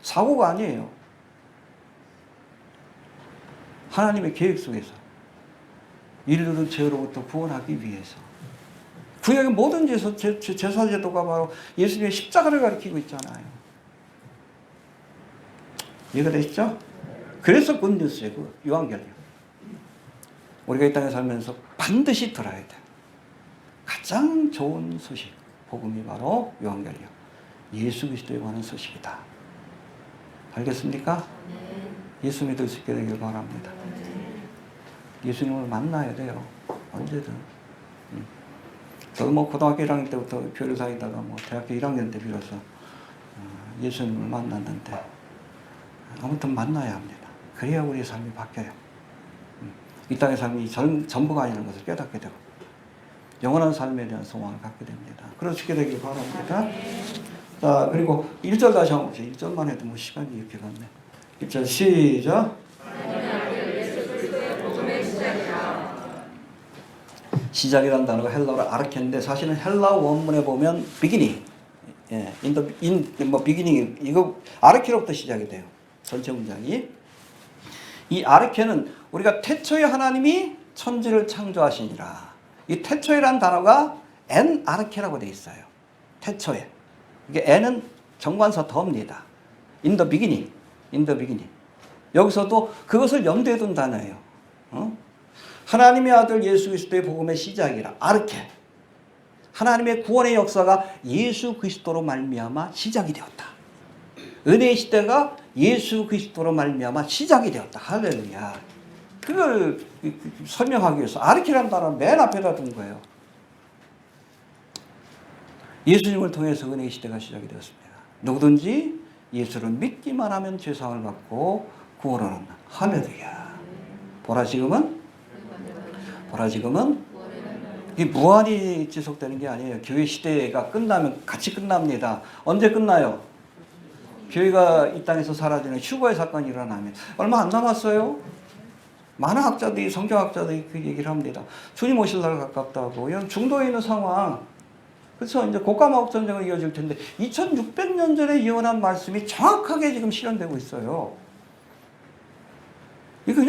S1: 사고가 아니에요. 하나님의 계획 속에서 인류를 죄로부터 구원하기 위해서. 구약의 모든 제사제도가 바로 예수님의 십자가를 가리키고 있잖아요. 이해가 되시죠? 그래서 굿뉴스예요. 그 요한결론. 우리가 이 땅에 살면서 반드시 들어야 돼. 가장 좋은 소식, 복음이 바로 요한결론. 예수 그리스도에 관한 소식이다. 알겠습니까? 예수 믿을 수 있게 되길 바랍니다. 예수님을 만나야 돼요. 언제든. 저도 뭐 고등학교 1학년 때부터 교회를 다니다가 뭐 대학교 1학년 때 비로소 예수님을 만났는데 아무튼 만나야 합니다. 그래야 우리의 삶이 바뀌어요. 이 땅의 삶이 전부가 아니라는 것을 깨닫게 되고 영원한 삶에 대한 소망을 갖게 됩니다. 그러시게 되길 바랍니다. 자, 그리고 1절 다시 한번 보세요. 1절만 해도 뭐 시간이 이렇게 갔네. 1절 시작. 시작이라는 단어가 헬라어로 아르케인데 사실은 헬라 원문에 보면 beginning, beginning 이거 아르케로부터 시작이 돼요. 전체 문장이. 이 아르케는 우리가 태초에 하나님이 천지를 창조하시니라. 이 태초에라는 단어가 엔 아르케라고 돼 있어요. 태초에. 이게 n은 정관사 더입니다. In the beginning, in the beginning. 여기서도 그것을 염두에 둔 단어예요. 하나님의 아들 예수 그리스도의 복음의 시작이라 아르케. 하나님의 구원의 역사가 예수 그리스도로 말미암아 시작이 되었다. 은혜의 시대가 예수 그리스도로 말미암아 시작이 되었다. 할렐루야. 그걸 설명하기 위해서 아르케라는 단어를 맨 앞에다 둔 거예요. 예수님을 통해서 은혜의 시대가 시작이 되었습니다. 누구든지 예수를 믿기만 하면 죄사함을 받고 구원을 얻는다. 할렐루야. 보라 지금은 이 무한히 지속되는 게 아니에요. 교회 시대가 끝나면 같이 끝납니다. 언제 끝나요? 교회가 이 땅에서 사라지는 휴거의 사건이 일어나면 얼마 안 남았어요. 많은 학자들이 성경학자들이 그 얘기를 합니다. 주님 오실 날 가깝다고. 이런 중도에 있는 상황. 그래서 이제 곡가마옥 전쟁을 이어질 텐데 2600년 전에 예언한 말씀이 정확하게 지금 실현되고 있어요. 이거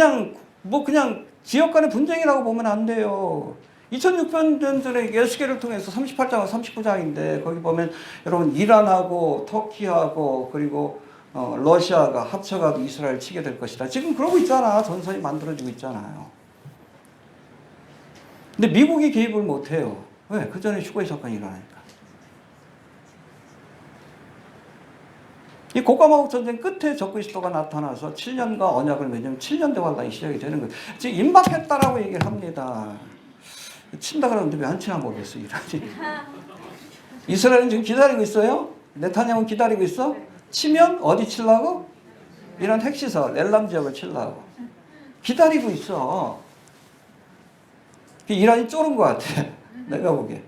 S1: 그냥 지역 간의 분쟁이라고 보면 안 돼요. 2600년 전에 에스겔을 통해서 38장과 39장인데 거기 보면 여러분 이란하고 터키하고 그리고 러시아가 합쳐가지고 이스라엘 치게 될 것이다. 지금 그러고 있잖아. 전선이 만들어지고 있잖아요. 근데 미국이 개입을 못해요. 왜? 그 전에 휴거의 사건이 일어나니까. 이 곡가마옥 전쟁 끝에 적그리스도가 나타나서 7년과 언약을 맺으면 7년 대환란이 시작이 되는 거예요. 지금 임박했다라고 얘기를 합니다. 친다 그러는데 왜 안 치나 모르겠어요. 이스라엘은 지금 기다리고 있어요. 네타냐후는 기다리고 있어. 치면 어디 치려고? 이런 핵시설, 엘람 지역을 치려고. 기다리고 있어. 이란이 쫄은 것 같아. 내가 보기에.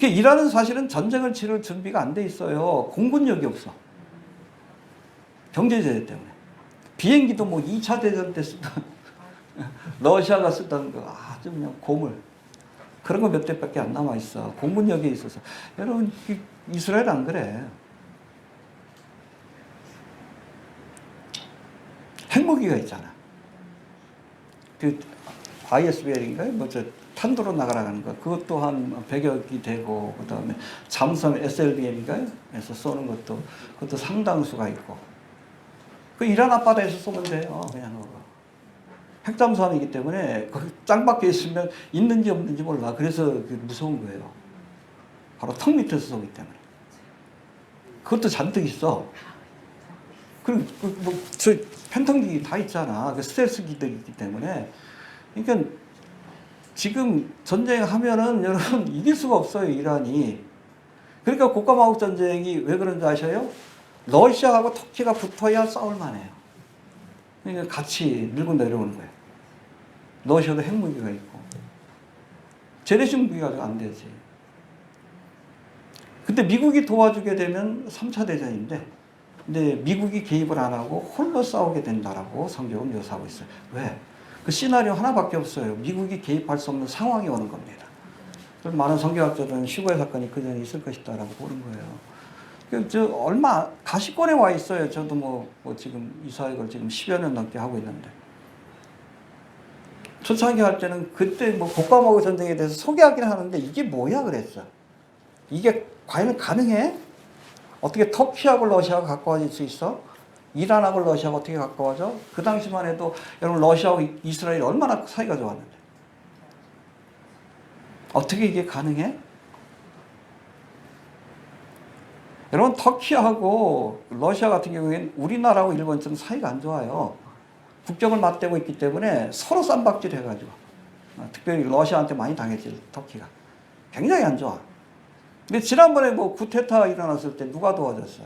S1: 이란은 사실은 전쟁을 치를 준비가 안 돼 있어요. 공군력이 없어. 경제제재 때문에. 비행기도 뭐 2차 대전 때 쓰던 러시아가 쓰던 거 아주 그냥 고물. 그런 거 몇 대밖에 안 남아 있어. 공군력에 있어서. 여러분 이스라엘 안 그래. 핵무기가 있잖아. 그 ISBL인가요? 탄도로 나가라는 거. 그것 또한 100여기 되고, 그 다음에 잠수함 SLBM인가요? 에서 쏘는 그것도 상당수가 있고. 그 이란 앞바다에서 쏘면 돼요. 그냥 핵잠수함이기 때문에 거기 땅 밖에 있으면 있는지 없는지 몰라. 그래서 무서운 거예요. 바로 턱 밑에서 쏘기 때문에. 그것도 잔뜩 있어. 그리고 저 팬텀기기 다 있잖아. 그 스텔스기들이 있기 때문에. 그러니까 지금 전쟁하면은 여러분 이길 수가 없어요, 이란이. 그러니까 곡가마옥 전쟁이 왜 그런지 아셔요? 러시아하고 터키가 붙어야 싸울 만해요. 그러니까 같이 밀고 내려오는 거예요. 러시아도 핵무기가 있고. 재래식 무기가 안 되지. 근데 미국이 도와주게 되면 3차 대전인데, 근데 미국이 개입을 안 하고 홀로 싸우게 된다라고 성경은 묘사하고 있어요. 왜? 그 시나리오 하나밖에 없어요. 미국이 개입할 수 없는 상황이 오는 겁니다. 많은 성경학자들은 휴거의 사건이 그 전에 있을 것이다라고 보는 거예요. 저 얼마 가시권에 와 있어요. 저도 뭐 지금 이 사역을 지금 10여 년 넘게 하고 있는데, 초창기 할 때는 그때 뭐 곡과목의 전쟁에 대해서 소개하긴 하는데 이게 뭐야 그랬어. 이게 과연 가능해? 어떻게 터키하고 러시아가 가까워질 수 있어? 이란하고 러시아가 어떻게 가까워져? 그 당시만 해도 여러분 러시아하고 이스라엘이 얼마나 사이가 좋았는데 어떻게 이게 가능해? 여러분 터키하고 러시아 같은 경우에는 우리나라하고 일본처럼 사이가 안 좋아요. 국경을 맞대고 있기 때문에 서로 쌈박질 해가지고 특별히 러시아한테 많이 당했지. 터키가 굉장히 안 좋아. 근데 지난번에 뭐 쿠데타 일어났을 때 누가 도와줬어?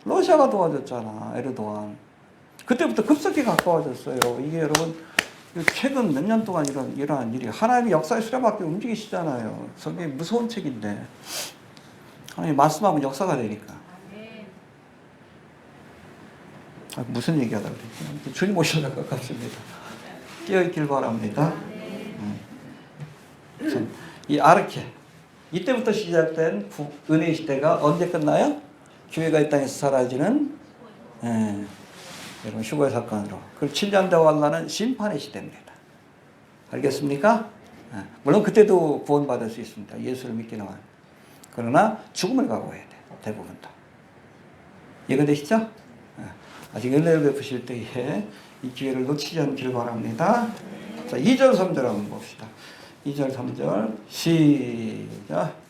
S1: 러시아가 도와줬잖아. 에르도안. 그때부터 급속히 가까워졌어요. 이게 여러분 최근 몇 년 동안 일어난 일이 하나님의 역사의 수레바퀴 움직이시잖아요. 저게 무서운 책인데 하나님 말씀하면 역사가 되니까. 무슨 얘기하다 그랬지? 주님 오셔야 것 같습니다. 깨어있길 바랍니다. 이 아르케 이때부터 시작된 은혜의 시대가 언제 끝나요? 교회가 이 땅에서 사라지는 여러분 휴거의 사건으로. 그리고 7년 더 완라는 심판의 시대입니다. 알겠습니까? 물론 그때도 구원받을 수 있습니다. 예수를 믿기는 한. 그러나 죽음을 각오해야 돼. 대부분 다. 이해되시죠? 아직 은혜를 베푸실 때에 이 기회를 놓치지 않기를 바랍니다. 자, 2절 3절 한번 봅시다. 2절 3절 시작.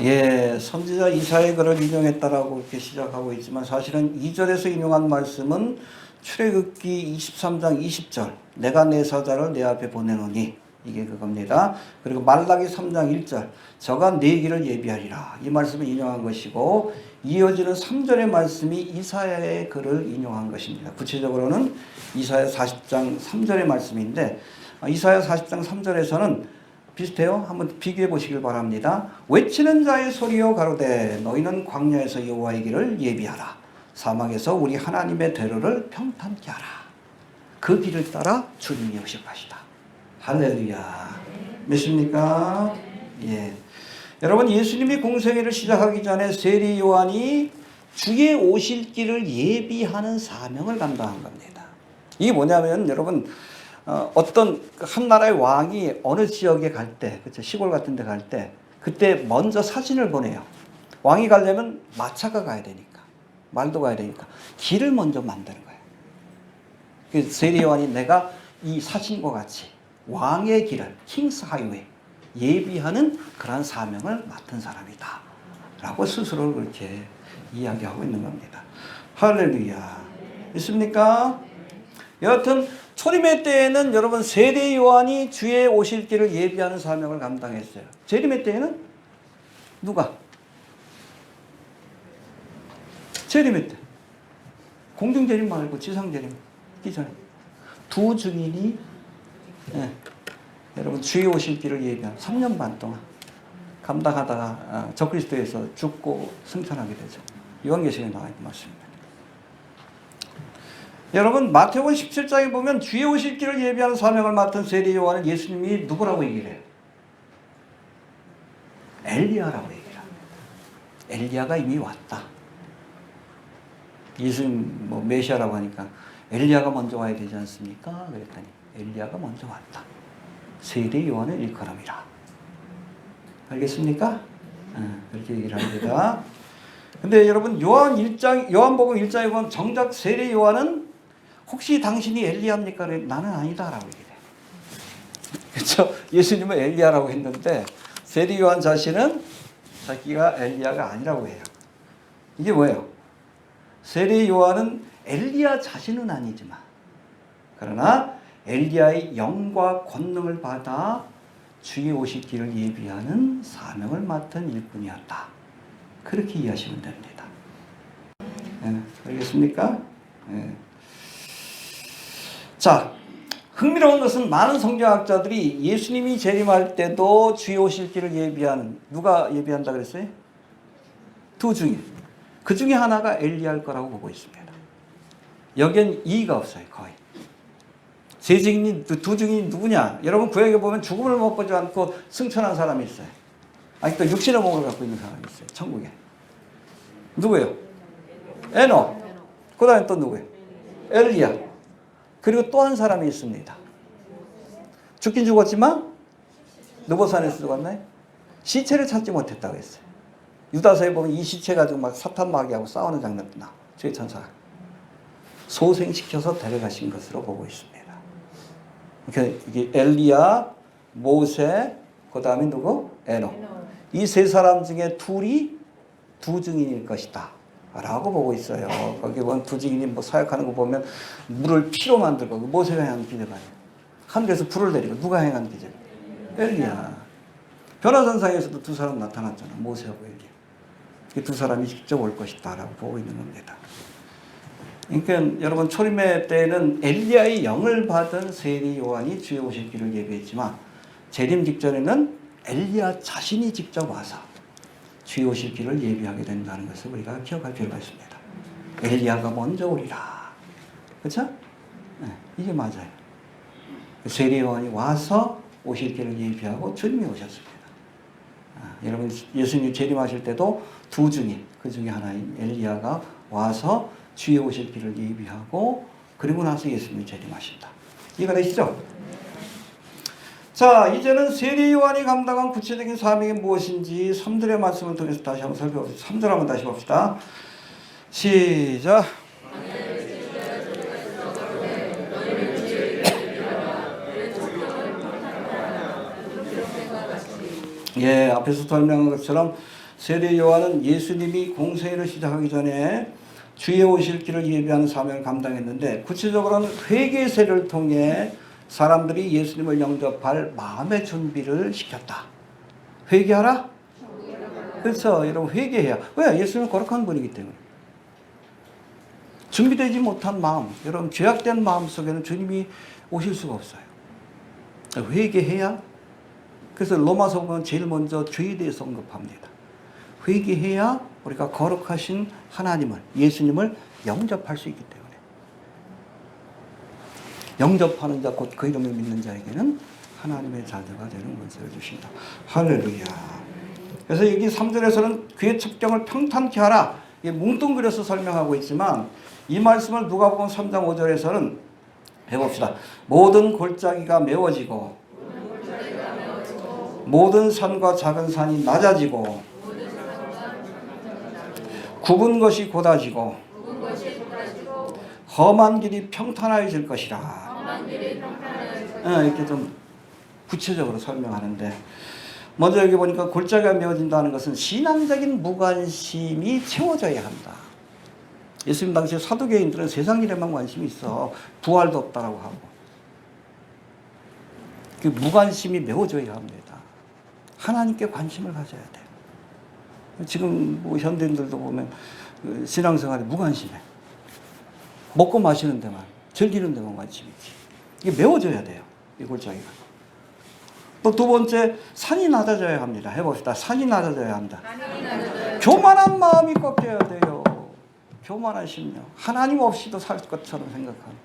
S1: 예, 선지자 이사야의 글을 인용했다라고 이렇게 시작하고 있지만 사실은 2절에서 인용한 말씀은 출애굽기 23장 20절 내가 내 사자를 내 앞에 보내노니 이게 그겁니다. 그리고 말라기 3장 1절 저가 내 길을 예비하리라 이 말씀을 인용한 것이고 이어지는 3절의 말씀이 이사야의 글을 인용한 것입니다. 구체적으로는 이사야 40장 3절의 말씀인데 이사야 40장 3절에서는 비슷해요. 한번 비교해 보시길 바랍니다. 외치는 자의 소리여 가로되 너희는 광야에서 여호와의 길을 예비하라. 사막에서 우리 하나님의 대로를 평탄케 하라. 그 길을 따라 주님이 오실 것이다. 할렐루야. 믿습니까? 예. 여러분 예수님이 공생애를 시작하기 전에 세리 요한이 주의 오실 길을 예비하는 사명을 감당한 겁니다. 이게 뭐냐면 여러분 어떤 한 나라의 왕이 어느 지역에 갈 때, 그렇죠? 시골 같은 데 갈 때, 그때 먼저 사진을 보내요. 왕이 가려면 마차가 가야 되니까, 말도 가야 되니까, 길을 먼저 만드는 거예요. 그 세리 요한이 내가 이 사진과 같이 왕의 길을, 킹스 하이웨이, 예비하는 그러한 사명을 맡은 사람이다. 라고 스스로를 그렇게 이야기하고 있는 겁니다. 할렐루야. 있습니까? 여하튼, 초림의 때에는 여러분 세례 요한이 주의 오실 길을 예비하는 사명을 감당했어요. 재림의 때에는 누가? 재림의 때. 공중 재림 말고 지상 재림 기전에 두 증인이 여러분 주의 오실 길을 예비한 3년 반 동안 감당하다가 적그리스도에서 죽고 승천하게 되죠. 요한계시록에 나와 있는 말씀입니다. 여러분 마태복음 17장에 보면 주의 오실 길을 예비하는 사명을 맡은 세례 요한은 예수님이 누구라고 얘기를 해요? 엘리야라고 얘기를 합니다. 엘리야가 이미 왔다. 예수님 뭐 메시아라고 하니까 엘리야가 먼저 와야 되지 않습니까? 그랬더니 엘리야가 먼저 왔다. 세례 요한을 일컬음이라. 알겠습니까? 그렇게 얘기를 합니다. 근데 여러분 요한복음 1장에 보면 정작 세례 요한은 혹시 당신이 엘리야입니까? 나는 아니다라고 얘기해요. 그렇죠? 예수님은 엘리야라고 했는데 세례 요한 자신은 자기가 엘리야가 아니라고 해요. 이게 뭐예요? 세례 요한은 엘리야 자신은 아니지만 그러나 엘리야의 영과 권능을 받아 주의 오실 길을 예비하는 사명을 맡은 일꾼이었다. 그렇게 이해하시면 됩니다. 알겠습니까? 자, 흥미로운 것은 많은 성경학자들이 예수님이 재림할 때도 주의 오실 길을 예비하는, 누가 예비한다 그랬어요? 두 중에. 그 중에 하나가 엘리야일 거라고 보고 있습니다. 여기엔 이의가 없어요. 거의. 세 증인이, 두 증인이 누구냐? 여러분 구약에 보면 죽음을 못 보지 않고 승천한 사람이 있어요. 아직도 육신의 몸을 갖고 있는 사람이 있어요. 천국에. 누구예요? 에녹. 그 다음에 또 누구예요? 엘리야. 그리고 또 한 사람이 있습니다. 죽긴 죽었지만 느보산에서 죽었나요? 시체를 찾지 못했다고 했어요. 유다서에 보면 이 시체 가지고 막 사탄 마귀하고 싸우는 장면도 나와. 주의 천사가 소생시켜서 데려가신 것으로 보고 있습니다. 그러니까 이게 엘리야, 모세, 그 다음에 누구? 에녹. 이 세 사람 중에 둘이 두 증인일 것이다 라고 보고 있어요. 거기 보면 두 증인이 뭐 사역하는 거 보면 물을 피로 만들고, 모세가 행한 기적 아니에요. 하늘에서 불을 내리고, 누가 행한 기적? 엘리야. 변화선상에서도 두 사람 나타났잖아. 모세하고 엘리야. 두 사람이 직접 올 것이다 라고 보고 있는 겁니다. 그러니까 여러분 초림의 때에는 엘리야의 영을 받은 세례 요한이 주의 오실 길을 예비했지만 재림 직전에는 엘리야 자신이 직접 와서 주의 오실 길을 예비하게 된다는 것을 우리가 기억할 필요가 있습니다. 엘리야가 먼저 오리라. 그렇죠? 네, 이게 맞아요. 세례 요한이 와서 오실 길을 예비하고 주님이 오셨습니다. 여러분 예수님이 재림하실 때도 두 증인, 그 중에 하나인 엘리야가 와서 주의 오실 길을 예비하고 그리고 나서 예수님이 재림하신다. 이해가 되시죠? 자, 이제는 세례 요한이 감당한 구체적인 사명이 무엇인지 3절의 말씀을 통해서 다시 한번 살펴봅시다. 3절 한번 다시 봅시다. 시작. 예, 앞에서 설명한 것처럼 세례 요한은 예수님이 공생애를 시작하기 전에 주의 오실 길을 예비하는 사명을 감당했는데 구체적으로는 회개 세례를 통해 사람들이 예수님을 영접할 마음의 준비를 시켰다. 회개하라? 그렇죠. 여러분 회개해야. 왜? 예수님은 거룩한 분이기 때문에. 준비되지 못한 마음, 여러분 죄악된 마음 속에는 주님이 오실 수가 없어요. 회개해야. 그래서 로마서 보면 제일 먼저 죄에 대해서 언급합니다. 회개해야 우리가 거룩하신 하나님을, 예수님을 영접할 수 있기 때문에. 영접하는 자, 곧 그 이름을 믿는 자에게는 하나님의 자녀가 되는 권세를 주신다. 할렐루야. 그래서 여기 3절에서는 그의 첩경을 평탄케 하라. 이게 뭉뚱그려서 설명하고 있지만 이 말씀을 누가복음 3장 5절에서는 해봅시다. 모든 골짜기가 메워지고 모든 산과 작은 산이 낮아지고 굽은 것이 곧아지고 험한 길이 평탄해질 것이라. 이렇게 좀 구체적으로 설명하는데 먼저 여기 보니까 골짜기가 메워진다는 것은 신앙적인 무관심이 채워져야 한다. 예수님 당시에 사두개인들은 세상 일에만 관심이 있어. 부활도 없다라고 하고. 그 무관심이 메워져야 합니다. 하나님께 관심을 가져야 돼요. 지금 뭐 현대인들도 보면 신앙생활에 무관심해. 먹고 마시는 데만, 즐기는 데만 관심이 있지. 이게 메워져야 돼요. 이 골짜기가. 또 두 번째, 산이 낮아져야 합니다. 해봅시다. 산이 낮아져야 한다. 교만한 마음이 꺾여야 돼요. 교만한 심령. 하나님 없이도 살 것처럼 생각하는.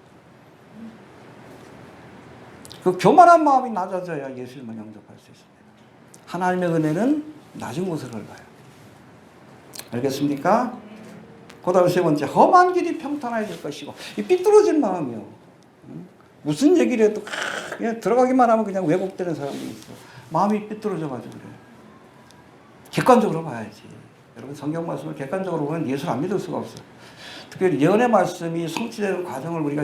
S1: 그 교만한 마음이 낮아져야 예수님을 영접할 수 있습니다. 하나님의 은혜는 낮은 곳을 가요. 알겠습니까? 그 다음에 세 번째, 험한 길이 평탄해질 것이고, 이 삐뚤어진 마음이요. 무슨 얘기를 해도 그냥 들어가기만 하면 그냥 왜곡되는 사람들이 있어. 마음이 삐뚤어져가지고 그래요. 객관적으로 봐야지. 여러분 성경 말씀을 객관적으로 보면 예수를 안 믿을 수가 없어요. 특별히 예언의 말씀이 성취되는 과정을 우리가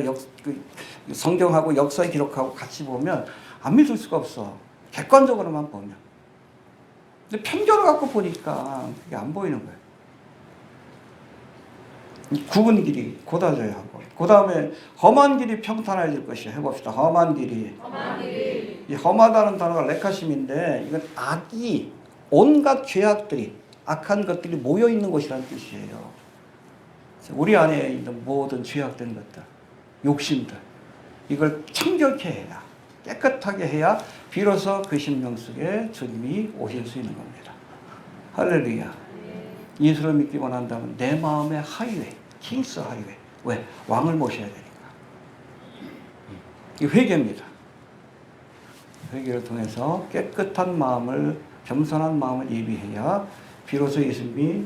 S1: 성경하고 역사에 기록하고 같이 보면 안 믿을 수가 없어. 객관적으로만 보면. 근데 편견을 갖고 보니까 그게 안 보이는 거예요. 굽은 길이 곧아져야 하고, 그 다음에 험한 길이 평탄해질 것이야. 해봅시다. 험한 길이. 이 험하다는 단어가 레카심인데, 이건 악이, 온갖 죄악들이, 악한 것들이 모여 있는 곳이라는 뜻이에요. 우리 안에 있는 모든 죄악된 것들, 욕심들, 이걸 청결케 해야, 깨끗하게 해야 비로소 그 심령 속에 주님이 오실 수 있는 겁니다. 할렐루야. 예수를 믿기 원한다면 내 마음의 하이웨이, 킹스 하이웨이. 왜? 왕을 모셔야 되니까. 이 회개입니다. 회개를 통해서 깨끗한 마음을, 겸손한 마음을 예비해야 비로소 예수님이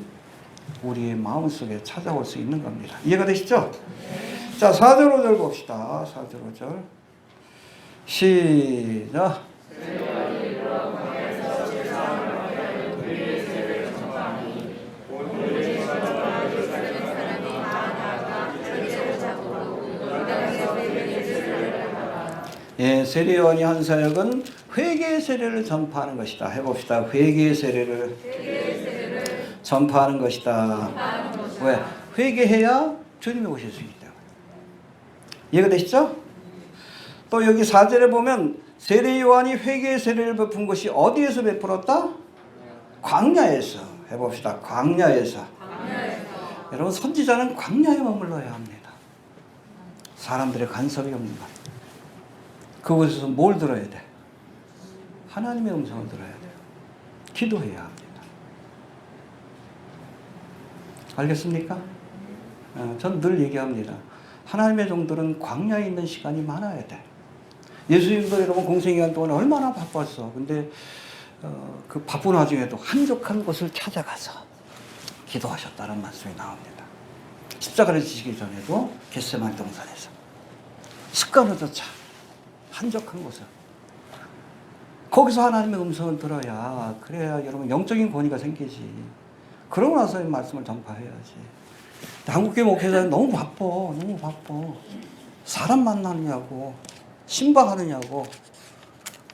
S1: 우리의 마음속에 찾아올 수 있는 겁니다. 이해가 되시죠? 네. 자, 4절 5절 봅시다. 4절 5절 시작. 예, 세례요한이 한 사역은 회개의 세례를 전파하는 것이다. 해봅시다. 회개의 세례를 전파하는 것이다. 왜? 회개해야 주님이 오실 수 있기 때문에. 이해가 되시죠? 또 여기 4절에 보면 세례요한이 회개의 세례를 베푼 것이 어디에서 베풀었다? 광야에서. 해봅시다. 광야에서. 여러분, 선지자는 광야에 머물러야 합니다. 사람들의 간섭이 없는 것. 그곳에서 뭘 들어야 돼? 하나님의 음성을 들어야 돼요. 기도해야 합니다. 알겠습니까? 전 늘 얘기합니다. 하나님의 종들은 광야에 있는 시간이 많아야 돼. 예수님도 여러분 공생기간 동안 얼마나 바빴어. 근데 그 바쁜 와중에도 한적한 곳을 찾아가서 기도하셨다는 말씀이 나옵니다. 십자가를 지시기 전에도 겟세마네 동산에서 습관으로조차 한적한 곳을, 거기서 하나님의 음성을 들어야, 그래야 여러분 영적인 권위가 생기지. 그러고 나서 이 말씀을 전파해야지. 한국교회 목회자는 너무 바빠. 사람 만나느냐고, 신방하느냐고,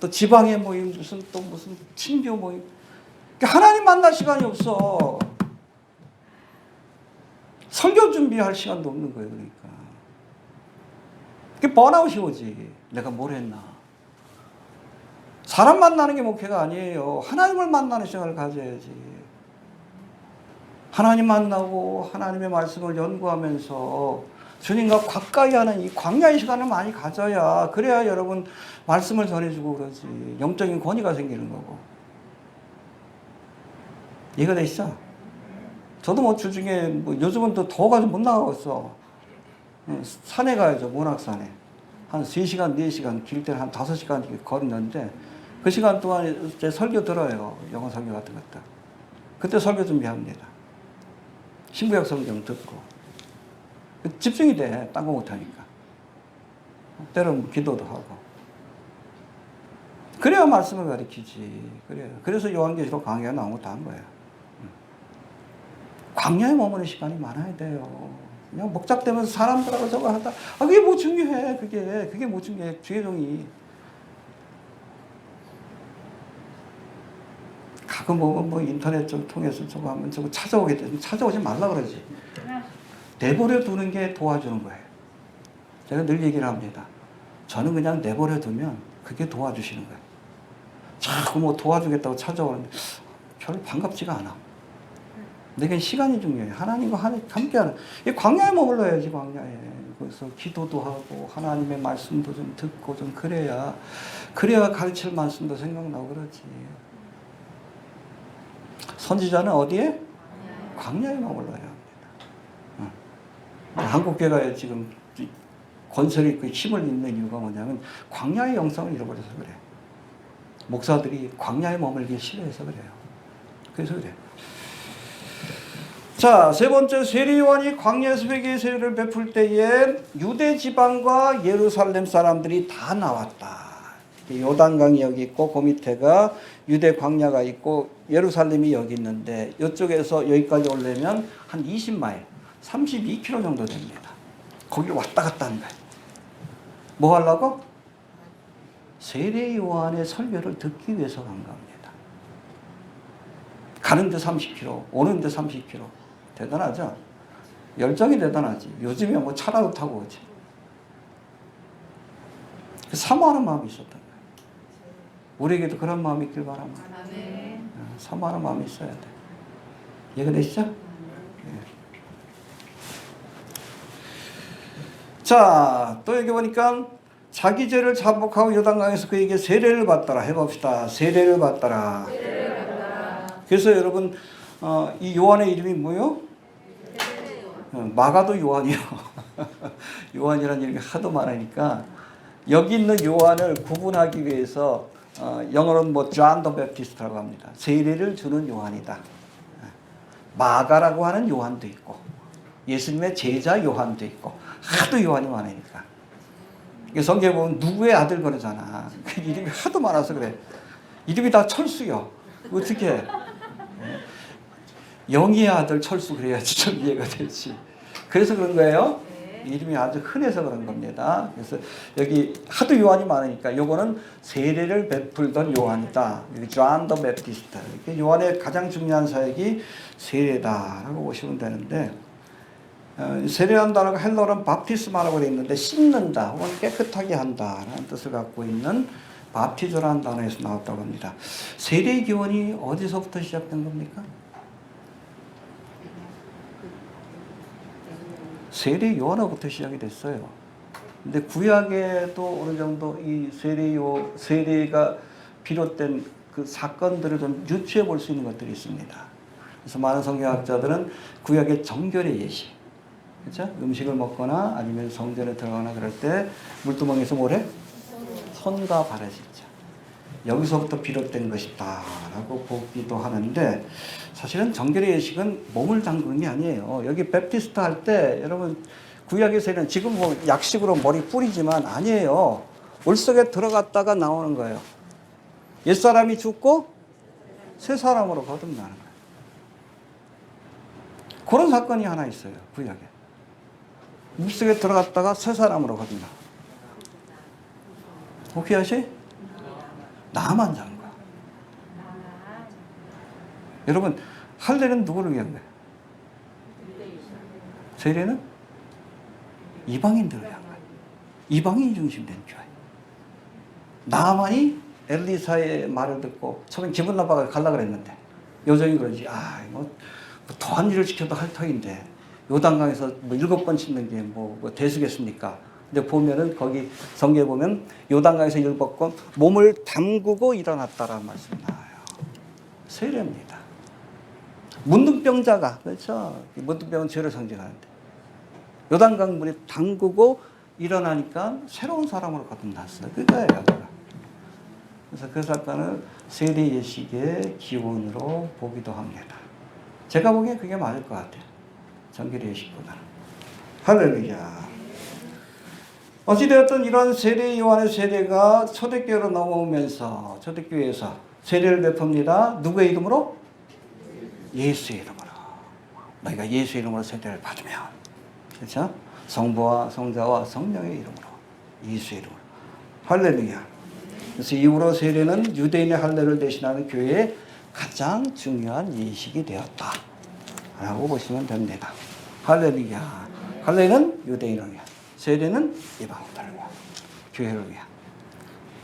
S1: 또 지방에 모임, 무슨 친교 모임. 하나님 만날 시간이 없어. 설교 준비할 시간도 없는 거예요, 그러니까. 그게 번아웃이 오지. 내가 뭘 했나. 사람 만나는 게 목회가 아니에요. 하나님을 만나는 시간을 가져야지. 하나님 만나고 하나님의 말씀을 연구하면서 주님과 가까이 하는 이 광야의 시간을 많이 가져야, 그래야 여러분 말씀을 전해주고 그러지. 영적인 권위가 생기는 거고. 이해가 되시죠? 저도 뭐 주중에 요즘은 또 더워가지고 못 나가겠어. 산에 가야죠. 문학산에. 한 3시간, 4시간, 길 때는 한 5시간 걸었는데, 그 시간 동안 제 설교 들어요. 영어 설교 같은 것들. 그때 설교 준비합니다. 신구약 성경 듣고. 집중이 돼. 딴 거 못하니까. 때로는 기도도 하고. 그래야 말씀을 가르치지. 그래요. 그래서 요한계시록 강의가 나온 것도 한 거예요. 광야에 머무는 시간이 많아야 돼요. 그냥 목작되면서 사람들하고 저거 하다. 그게 뭐 중요해. 그게 뭐 중요해. 주의종이. 가끔 보면 뭐 인터넷 좀 통해서 저거 하면 저거 찾아오게 돼. 찾아오지 말라 그러지. 내버려 두는 게 도와주는 거예요. 제가 늘 얘기를 합니다. 저는 그냥 내버려 두면 그게 도와주시는 거예요. 자꾸 뭐 도와주겠다고 찾아오는데 별로 반갑지가 않아. 내게 시간이 중요해. 하나님과 함께하는. 이 광야에 머물러야지, 광야에. 그래서 기도도 하고 하나님의 말씀도 좀 듣고 좀 그래야 가르칠 말씀도 생각나고 그러지. 선지자는 어디에? 광야에 머물러야 합니다. 한국교회가 지금 건설이 있고 힘을 잃는 이유가 뭐냐면 광야의 영성을 잃어버려서 그래. 목사들이 광야에 머물기 싫어해서 그래요. 그래서 그래. 자, 세 번째, 세례요한이 광야에서 회개의 세례를 베풀 때에 유대 지방과 예루살렘 사람들이 다 나왔다. 요단강이 여기 있고 그 밑에가 유대 광야가 있고 예루살렘이 여기 있는데 이쪽에서 여기까지 오려면 한 20마일, 32km 정도 됩니다. 거기를 왔다 갔다 하는 거예요. 뭐 하려고? 세례요한의 설교를 듣기 위해서 간 겁니다. 가는데 30km, 오는데 30km. 대단하죠? 열정이 대단하지. 요즘에 뭐 차라도 타고 오지. 사모하는 마음이 있었던 거예요. 우리에게도 그런 마음이 있길 바랍니다. 사모하는 마음이 있어야 돼. 이해되시죠? 네. 자, 또 여기 보니까 자기 죄를 자복하고 요단강에서 그에게 세례를 받더라. 해봅시다. 세례를 받더라. 그래서 여러분 이 요한의 이름이 뭐요? 마가도 요한이요. 요한이라는 이름이 하도 많으니까 여기 있는 요한을 구분하기 위해서 영어로는 뭐 존 더 베프티스트라고 합니다. 세례를 주는 요한이다. 마가라고 하는 요한도 있고 예수님의 제자 요한도 있고 하도 요한이 많으니까. 성경에 보면 누구의 아들 그러잖아. 그 이름이 하도 많아서 그래. 이름이 다 철수요. 어떻게 영희의 아들 철수 그래야지 좀 이해가 되지. 그래서 그런 거예요. 이름이 아주 흔해서 그런 겁니다. 그래서 여기 하도 요한이 많으니까 요거는 세례를 베풀던 요한이다. 여기 존 더 베프티스트. 요한의 가장 중요한 사역이 세례다라고 보시면 되는데 세례한 단어가 헬러어는 밥티스마라고 되어 있는데 씻는다 혹은 깨끗하게 한다라는 뜻을 갖고 있는 밥티조라는 단어에서 나왔다고 합니다. 세례의 기원이 어디서부터 시작된 겁니까? 세례 요한으로부터 시작이 됐어요. 근데 구약에도 어느 정도 이 세례가 비롯된 그 사건들을 좀 유추해 볼 수 있는 것들이 있습니다. 그래서 많은 성경학자들은 구약의 정결의 예시, 그렇죠? 음식을 먹거나 아니면 성전에 들어가거나 그럴 때 물두멍에서 뭐래? 손과 발을 씻자. 여기서부터 비롯된 것이다라고 보기도 하는데 사실은 정결의 예식은 몸을 담그는 게 아니에요. 여기 베프티스트 할 때 여러분 구약에서는 지금 뭐 약식으로 머리 뿌리지만 아니에요. 물속에 들어갔다가 나오는 거예요. 옛사람이 죽고 새 사람으로 거듭나는 거예요. 그런 사건이 하나 있어요. 구약에. 물속에 들어갔다가 새 사람으로 거듭나. 혹시 아시? 나만 잔 거야. 여러분 할례는 누구를 위한 거예요? 세례는 이방인들을 위한 거예요. 이방인이 중심된 교회. 나만이 엘리사의 말을 듣고 처음엔 기분 나빠서 갈라 그랬는데 요정이 그러지. 뭐 더한 일을 시켜도 할 터인데 요단강에서 뭐 7번 씻는 게 뭐 대수겠습니까? 근데 보면은 거기 성경에 보면 요단강에서 7번 몸을 담그고 일어났다라는 말씀이 나와요. 세례입니다. 문둥병자가 그렇죠. 문둥병은 죄를 상징하는데 요단강 물에 담그고 일어나니까 새로운 사람으로 거듭났어요. 그거예요. 그래서 그 사건을 세례 예식의 기원으로 보기도 합니다. 제가 보기엔 그게 맞을 것 같아요. 정결의 예식보다는. 할렐루야. 어찌되었든 이런 세례 요한의 세례가 초대교회로 넘어오면서 초대교회에서 세례를 베풉니다. 누구의 이름으로? 예수의 이름으로. 너희가 예수의 이름으로 세례를 받으면, 그렇죠? 성부와 성자와 성령의 이름으로, 예수의 이름으로. 할렐루야. 그래서 이후로 세례는 유대인의 할례를 대신하는 교회의 가장 중요한 예식이 되었다 라고 보시면 됩니다. 할렐루야. 할례는 유대인을 위한, 세례는 이방인들을 위한, 교회를 위한.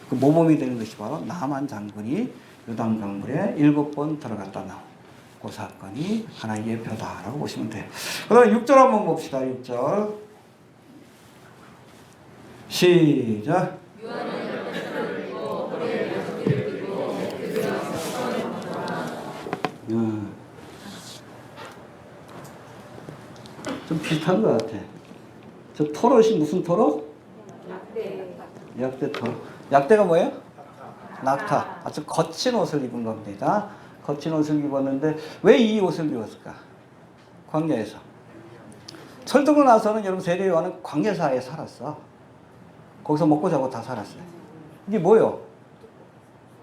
S1: 그 모범이 되는 것이 바로 나만 장군이 요단강물에 7번 들어갔다 나온 그 사건이 하나의 예표다라고 보시면 돼요. 그 다음에 6절 한번 봅시다. 6절 시작. 좀 비슷한 것 같아. 저 토롯이 무슨 토롯? 약대 토롯. 약대가 뭐예요? 낙타. 아주 거친 옷을 입은 겁니다. 거친 옷을 입었는데 왜 이 옷을 입었을까? 광야에서. 철들고 나서는 여러분 세례 요한은 광야사에 살았어. 거기서 먹고 자고 다 살았어요. 이게 뭐예요?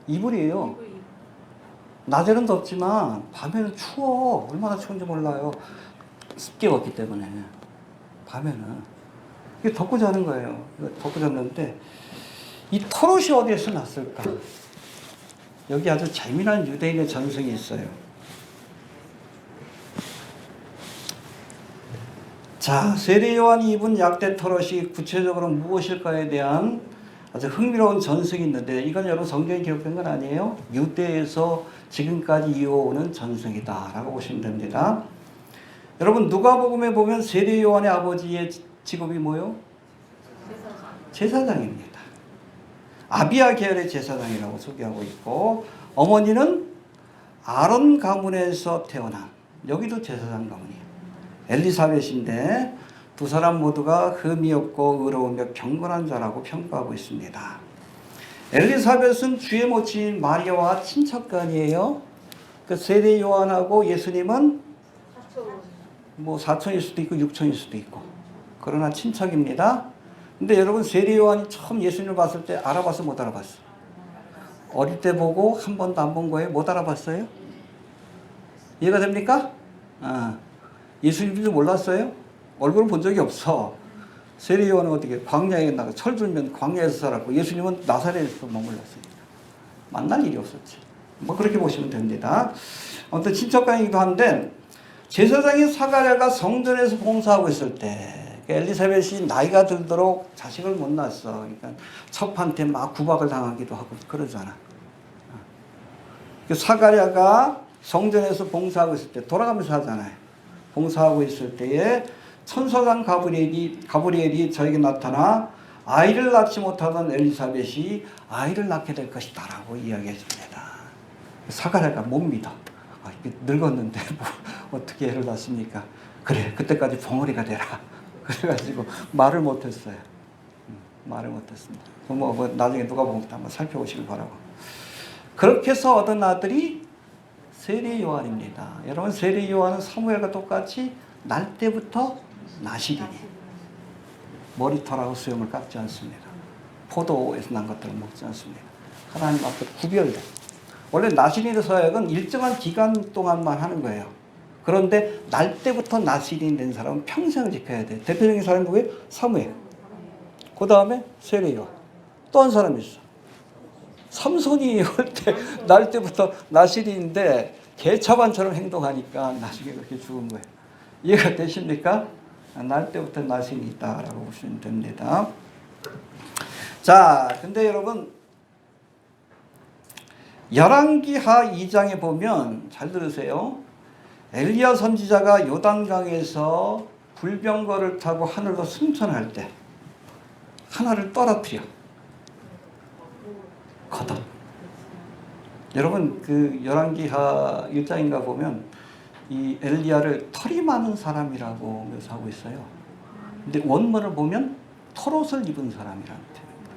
S1: 이불이에요. 낮에는 덥지만 밤에는 추워. 얼마나 추운지 몰라요. 습기가 없기 때문에 밤에는 이게 덮고 자는 거예요. 덮고 잤는데 이 토롯이 어디에서 났을까? 여기 아주 재미난 유대인의 전승이 있어요. 자, 세례 요한이 입은 약대 털옷이 구체적으로 무엇일까에 대한 아주 흥미로운 전승이 있는데 이건 여러분 성경에 기록된 건 아니에요. 유대에서 지금까지 이어오는 전승이다라고 보시면 됩니다. 여러분 누가복음에 보면 세례 요한의 아버지의 직업이 뭐요? 제사장입니다. 아비야 계열의 제사장이라고 소개하고 있고 어머니는 아론 가문에서 태어난 여기도 제사장 가문이에요. 엘리사벳인데 두 사람 모두가 흠이 없고 의로우며 경건한 자라고 평가하고 있습니다. 엘리사벳은 주의 모친인 마리아와 친척간이에요. 그 세례 요한하고 예수님은 뭐 사촌일 수도 있고 육촌일 수도 있고 그러나 친척입니다. 근데 여러분 세례 요한이 처음 예수님을 봤을 때 알아봤어 못 알아봤어? 어릴 때 보고 한 번도 안 본 거예요? 못 알아봤어요? 이해가 됩니까? 예수님도 몰랐어요? 얼굴을 본 적이 없어. 세례 요한은 어떻게 광야에 나가 철 들면 광야에서 살았고 예수님은 나사렛에서 머물렀으니까 만날 일이 없었지. 뭐 그렇게 보시면 됩니다. 아무튼 친척간이기도 한데 제사장인 사가랴가 성전에서 봉사하고 있을 때 엘리사벳이 나이가 들도록 자식을 못 낳았어. 그러니까 첩한테 막 구박을 당하기도 하고 그러잖아. 사가랴가 성전에서 봉사하고 있을 때 돌아가면서 하잖아요. 봉사하고 있을 때에 천사장 가브리엘이 저에게 나타나 아이를 낳지 못하던 엘리사벳이 아이를 낳게 될 것이다 라고 이야기해 줍니다. 사가랴가 못 믿어. 늙었는데 뭐 어떻게 애를 낳습니까? 그래 그때까지 벙어리가 되라. 그래가지고 말을 못했어요. 말을 못했습니다. 뭐 나중에 누가 보면 한번 살펴보시길 바라고. 그렇게 해서 얻은 아들이 세례 요한입니다. 여러분 세례 요한은 사무엘과 똑같이 날 때부터 나시린이에요. 머리털하고 수염을 깎지 않습니다. 포도에서 난 것들을 먹지 않습니다. 하나님 앞에 구별돼. 원래 나시린의 서약은 일정한 기간 동안만 하는 거예요. 그런데 날 때부터 나시린 된 사람은 평생을 지켜야 돼. 대표적인 사람이 누구예요? 사무엘. 그 다음에 세례 요한. 또 한 사람이 있어. 삼손이 올 때 날 때부터 나시린인데 개차반처럼 행동하니까 나중에 그렇게 죽은 거예요. 이해가 되십니까? 날 때부터 나신이 있다라고 보시면 됩니다. 자, 근데 여러분 열왕기하 2장에 보면 잘 들으세요. 엘리야 선지자가 요단강에서 불병거를 타고 하늘로 승천할 때 하나를 떨어뜨려 걷어. 여러분 그 열왕기하 1장인가 보면 이 엘리야를 털이 많은 사람이라고 묘사하고 있어요. 근데 원문을 보면 털옷을 입은 사람이라는 표현입니다.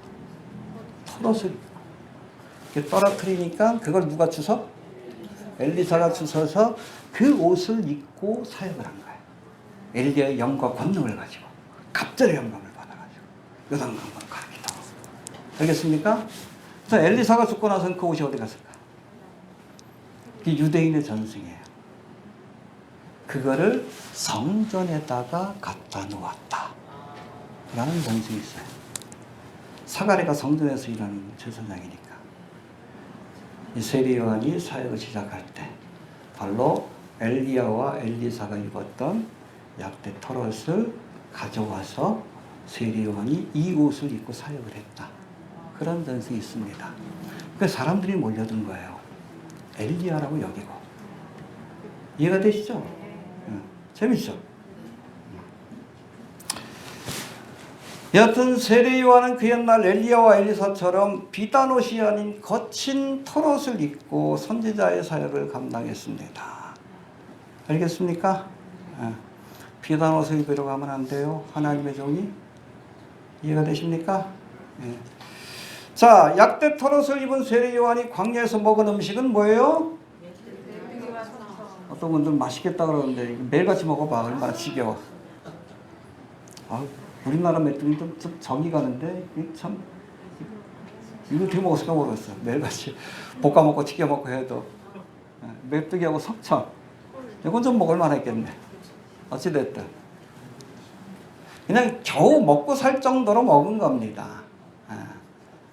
S1: 털옷을 이렇게 떨어뜨리니까 그걸 누가 주워? 엘리사가 주워서 그 옷을 입고 사역을 한 거예요. 엘리야의 영과 권능을 가지고 갑절의 영광을 받아가지고 요단강을 가르치다. 알겠습니까? 그래서 엘리사가 죽고 나서는 그 옷이 어디 갔을까? 그 유대인의 전승이에요. 그거를 성전에다가 갖다 놓았다 라는 전승이 있어요. 사가랴가 성전에서 일하는 제사장이니까 이 세례 요한이 사역을 시작할 때 바로 엘리야와 엘리사가 입었던 약대 털옷을 가져와서 세례 요한이 이 옷을 입고 사역을 했다. 그런 전승이 있습니다. 그 사람들이 몰려든 거예요. 엘리야라고 여기고. 이해가 되시죠? 재밌죠? 여하튼 세례 요한은 그 옛날 엘리야와 엘리사처럼 비단 옷이 아닌 거친 털옷을 입고 선지자의 사역을 감당했습니다. 알겠습니까? 비단 옷을 입으려고 하면 안 돼요. 하나님의 종이. 이해가 되십니까? 자, 약대 털옷을 입은 세례 요한이 광야에서 먹은 음식은 뭐예요? 어떤 분들 맛있겠다 그러는데 매일같이 먹어봐. 얼마나 지겨워. 우리나라 메뚜기 좀 정이 가는데 참 이거 어떻게 먹었을까 모르겠어. 매일같이 볶아 먹고 튀겨 먹고 해도 메뚜기하고 석청 이건 좀 먹을 만했겠네. 어찌됐든 그냥 겨우 먹고 살 정도로 먹은 겁니다.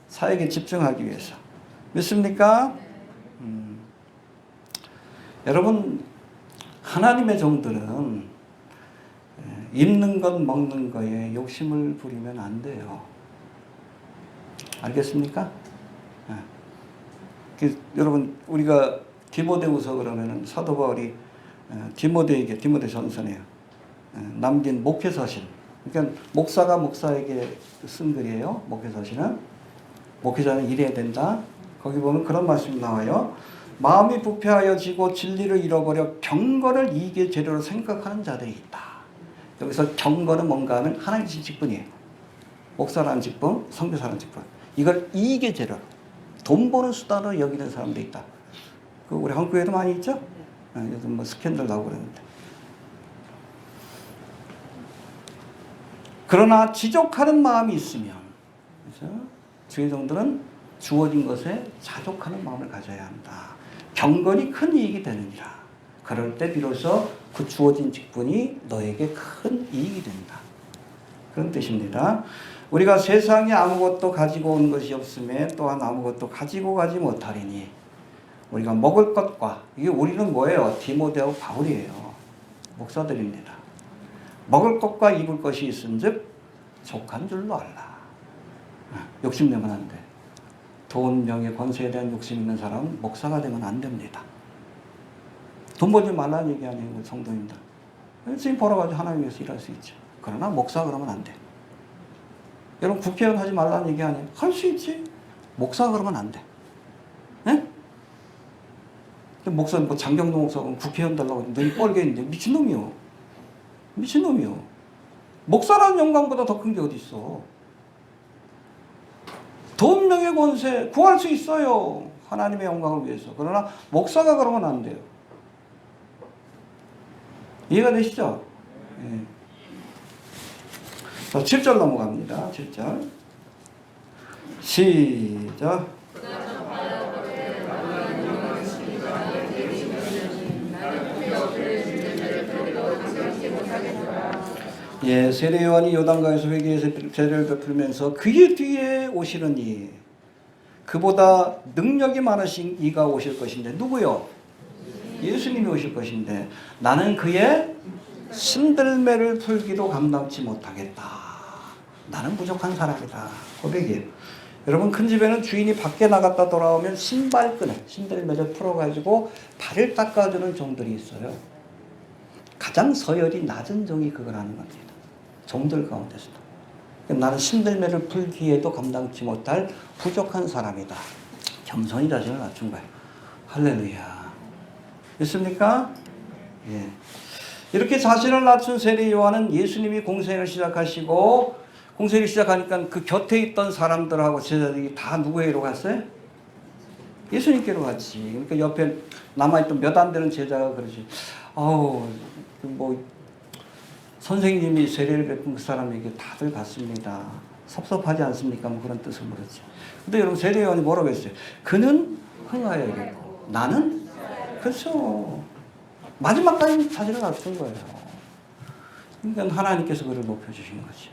S1: 사역에 집중하기 위해서. 믿습니까? 여러분 하나님의 종들은 입는 것 먹는 거에 욕심을 부리면 안 돼요. 알겠습니까? 여러분 우리가 디모데후서 그러면은 사도 바울이 디모데전서네요. 남긴 목회서신. 그러니까 목사가 목사에게 쓴 글이에요. 목회서신은 목회자는 이래야 된다. 거기 보면 그런 말씀이 나와요. 마음이 부패하여 지고 진리를 잃어버려 경건을 이익의 재료로 생각하는 자들이 있다. 여기서 경건은 뭔가 하면 하나님 주신 직분이에요. 목사라는 직분, 선교사라는 직분. 이걸 이익의 재료로 돈 버는 수단으로 여기는 사람들이 있다. 그 우리 한국에도 많이 있죠? 요즘 뭐 스캔들 나오고 그러는데. 그러나 지족하는 마음이 있으면, 그렇죠? 주의 종들은 주어진 것에 자족하는 마음을 가져야 한다. 경건이 큰 이익이 되느니라. 그럴 때 비로소 그 주어진 직분이 너에게 큰 이익이 된다. 그런 뜻입니다. 우리가 세상에 아무것도 가지고 온 것이 없음에 또한 아무것도 가지고 가지 못하리니 우리가 먹을 것과 이게 우리는 뭐예요? 디모데와 바울이에요. 목사들입니다. 먹을 것과 입을 것이 있은즉 족한 줄로 알라. 욕심내면 안 돼. 돈, 명예, 권세에 대한 욕심 있는 사람은 목사가 되면 안 됩니다. 돈 벌지 말라는 얘기 아니에요, 성도입니다. 열심히 벌어가지고 하나님 위해서 일할 수 있죠. 그러나 목사 그러면 안 돼. 여러분 국회의원 하지 말라는 얘기 아니에요. 할 수 있지. 목사 그러면 안 돼. 예? 목사, 뭐 장경동 목사가 국회의원 달라고 눈이 뻘게 있는데 미친놈이요. 미친놈이요. 목사라는 영광보다 더 큰 게 어디 있어. 돈, 명예, 권세 구할 수 있어요. 하나님의 영광을 위해서. 그러나 목사가 그러면 안 돼요. 이해가 되시죠? 예. 자, 7절 넘어갑니다. 7절. 시작. 예, 세례 요한이 요단강에서 회개해서 세례를 베풀면서 그의 뒤에 오시느니 그보다 능력이 많으신 이가 오실 것인데 누구요? 예수님이 오실 것인데 나는 그의 신들매를 풀기도 감당치 못하겠다. 나는 부족한 사람이다. 고백이에요. 여러분 큰 집에는 주인이 밖에 나갔다 돌아오면 신발끈을 신들매를 풀어가지고 발을 닦아주는 종들이 있어요. 가장 서열이 낮은 종이 그걸 하는 겁니다. 종들 가운데서도. 나는 신들매를 풀기에도 감당치 못할 부족한 사람이다. 겸손히 자신을 낮춘 거예요. 할렐루야. 있습니까? 예. 이렇게 자신을 낮춘 세례 요한은 예수님이 공생을 시작하시고 공생을 시작하니까 그 곁에 있던 사람들하고 제자들이 다 누구에게로 갔어요? 예수님께로 갔지. 그러니까 옆에 남아있던 몇 안 되는 제자가 그러지. 뭐 선생님이 세례를 베푼 그 사람에게 다들 갔습니다. 섭섭하지 않습니까? 뭐 그런 뜻을 물었지. 근데 여러분 세례 요한이 뭐라고 했어요? 그는 흥하여야겠고 나는 그렇죠. 마지막까지 자신을 낮춘 거예요. 그러니까 하나님께서 그를 높여주신 거죠.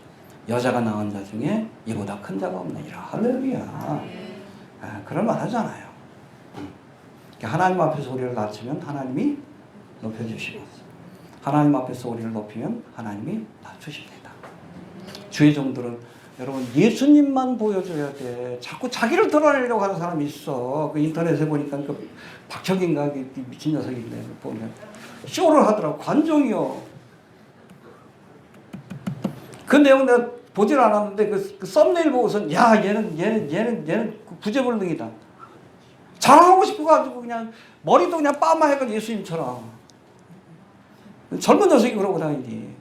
S1: 여자가 낳은 자 중에 이보다 큰 자가 없느니라. 할렐루야. 그럴 만하잖아요. 하나님 앞에서 우리를 낮추면 하나님이 높여주시고 하나님 앞에서 우리를 높이면 하나님이 낮추십니다. 주의 종들은 여러분 예수님만 보여줘야 돼. 자꾸 자기를 드러내려고 하는 사람이 있어. 그 인터넷에 보니까 그 박혁인가 그 미친 녀석인데 보면 쇼를 하더라고. 관종이요. 그 내용 내가 보질 않았는데 그 썸네일 보고선 야 얘는 구제불능이다. 자랑하고 싶어가지고 그냥 머리도 그냥 빠마해가 예수님처럼. 젊은 녀석이 그러고 다니니.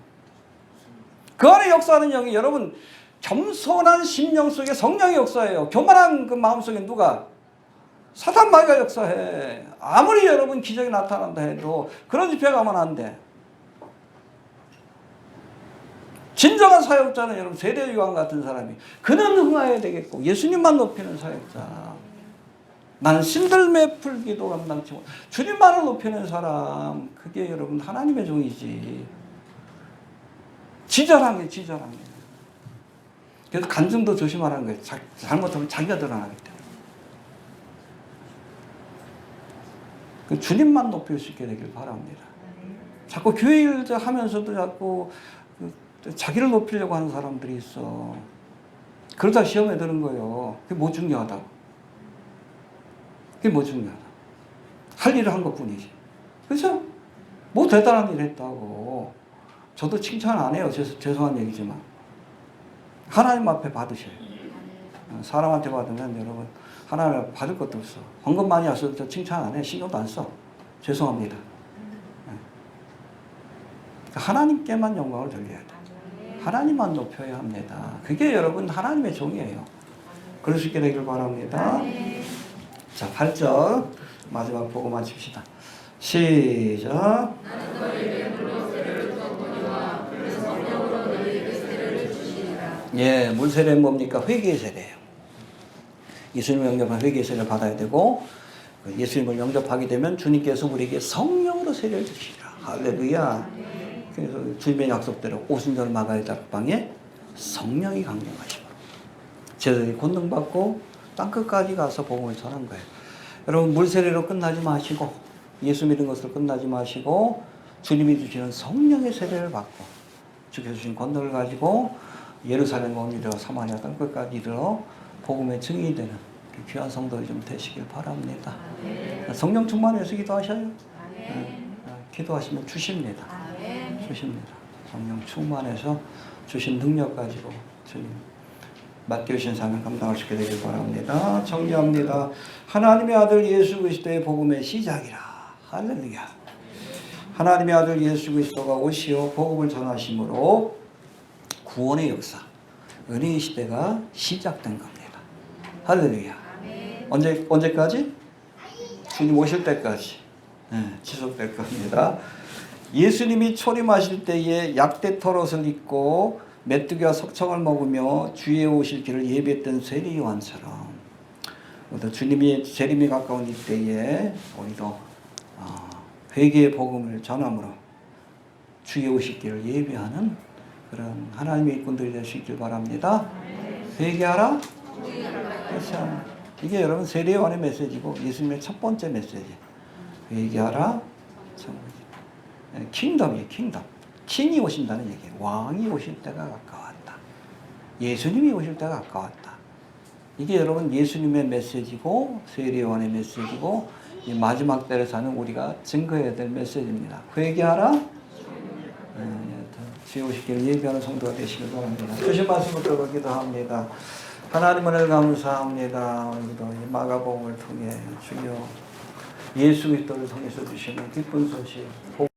S1: 그 안에 역사하는 영이 여러분 겸손한 심령 속에 성령의 역사예요. 교만한 그 마음 속에 누가? 사탄 마귀가 역사해. 아무리 여러분 기적이 나타난다 해도 그런 집회 가면 안 돼. 진정한 사역자는 여러분 세례 요한 같은 사람이 그는 흥하여야 되겠고 예수님만 높이는 사역자. 나는 신들매 풀기도 감당치 못. 주님만을 높이는 사람 그게 여러분 하나님의 종이지. 지절하게. 그래서 간증도 조심하라는 거예요. 잘못하면 자기가 드러나기 때문에. 그 주님만 높일 수 있게 되길 바랍니다. 자꾸 교회 일 하면서도 자꾸 자기를 높이려고 하는 사람들이 있어. 그러다 시험에 드는 거예요. 그게 뭐 중요하다고? 그게 뭐 중요하다? 할 일을 한 것뿐이지. 그렇죠? 뭐 대단한 일 했다고. 저도 칭찬 안 해요. 죄송한 얘기지만. 하나님 앞에 받으셔요. 사람한테 받으면 여러분 하나님 앞에 받을 것도 없어. 헌금 많이 왔어도 저 칭찬 안 해. 신경도 안 써. 죄송합니다. 하나님께만 영광을 돌려야 돼. 하나님만 높여야 합니다. 그게 여러분 하나님의 종이에요. 그럴 수 있게 되길 바랍니다. 자, 8절 마지막 보고 마칩시다. 시작. 예, 물세례는 뭡니까? 회개의 세례예요. 예수님을 영접한 회개의 세례를 받아야 되고, 예수님을 영접하게 되면 주님께서 우리에게 성령으로 세례를 주시리라. 할렐루야. 그래서 주님의 약속대로 오순절 마가의 다락방에 성령이 강림하시고 제자들이 권능받고 땅끝까지 가서 복음을 전한 거예요. 여러분 물세례로 끝나지 마시고 예수 믿은 것으로 끝나지 마시고 주님이 주시는 성령의 세례를 받고 주께서 주신 권능을 가지고 예루살렘과 온 사마리아 땅끝까지 이르러 복음의 증인이 되는 귀한 성도들이 좀 되시길 바랍니다. 성령 충만해서 기도하셔요. 기도하시면 주십니다. 주십니다. 성령 충만해서 주신 능력 가지고 주님 맡겨주신 사명 감당할 수 있게 되길 바랍니다. 정리합니다. 하나님의 아들 예수 그리스도의 복음의 시작이라. 할렐루야. 하나님의 아들 예수 그리스도가 오시어 복음을 전하심으로 구원의 역사, 은혜의 시대가 시작된 겁니다. 할렐루야. 언제까지? 주님 오실 때까지 지속될 겁니다. 예수님이 초림하실 때에 약대 털옷을 입고 메뚜기와 석청을 먹으며 주의 오실 길을 예비했던 세리 요한처럼 주님이 재림이 가까운 이때에 우리도 회개의 복음을 전함으로 주의 오실 길을 예비하는 그런 하나님의 일꾼들이 될 수 있길 바랍니다. 회개하라. 그렇죠. 이게 여러분 세리 요한의 메시지고 예수님의 첫 번째 메시지. 회개하라. 킹덤이에요. 킹덤. 킹이 오신다는 얘기예요. 왕이 오실 때가 가까웠다. 예수님이 오실 때가 가까웠다. 이게 여러분 예수님의 메시지고 세리 요한의 메시지고 이 마지막 때를 사는 우리가 증거해야 될 메시지입니다. 회개하라. 주의 오실 길을 예비하는 성도가 되시길 바랍니다. 주신 말씀을 들어보기도 합니다. 하나님 은혜를 감사합니다. 오늘도 이 마가복음을 통해 주여 예수 그리스도를 통해서 주시는 기쁜 소식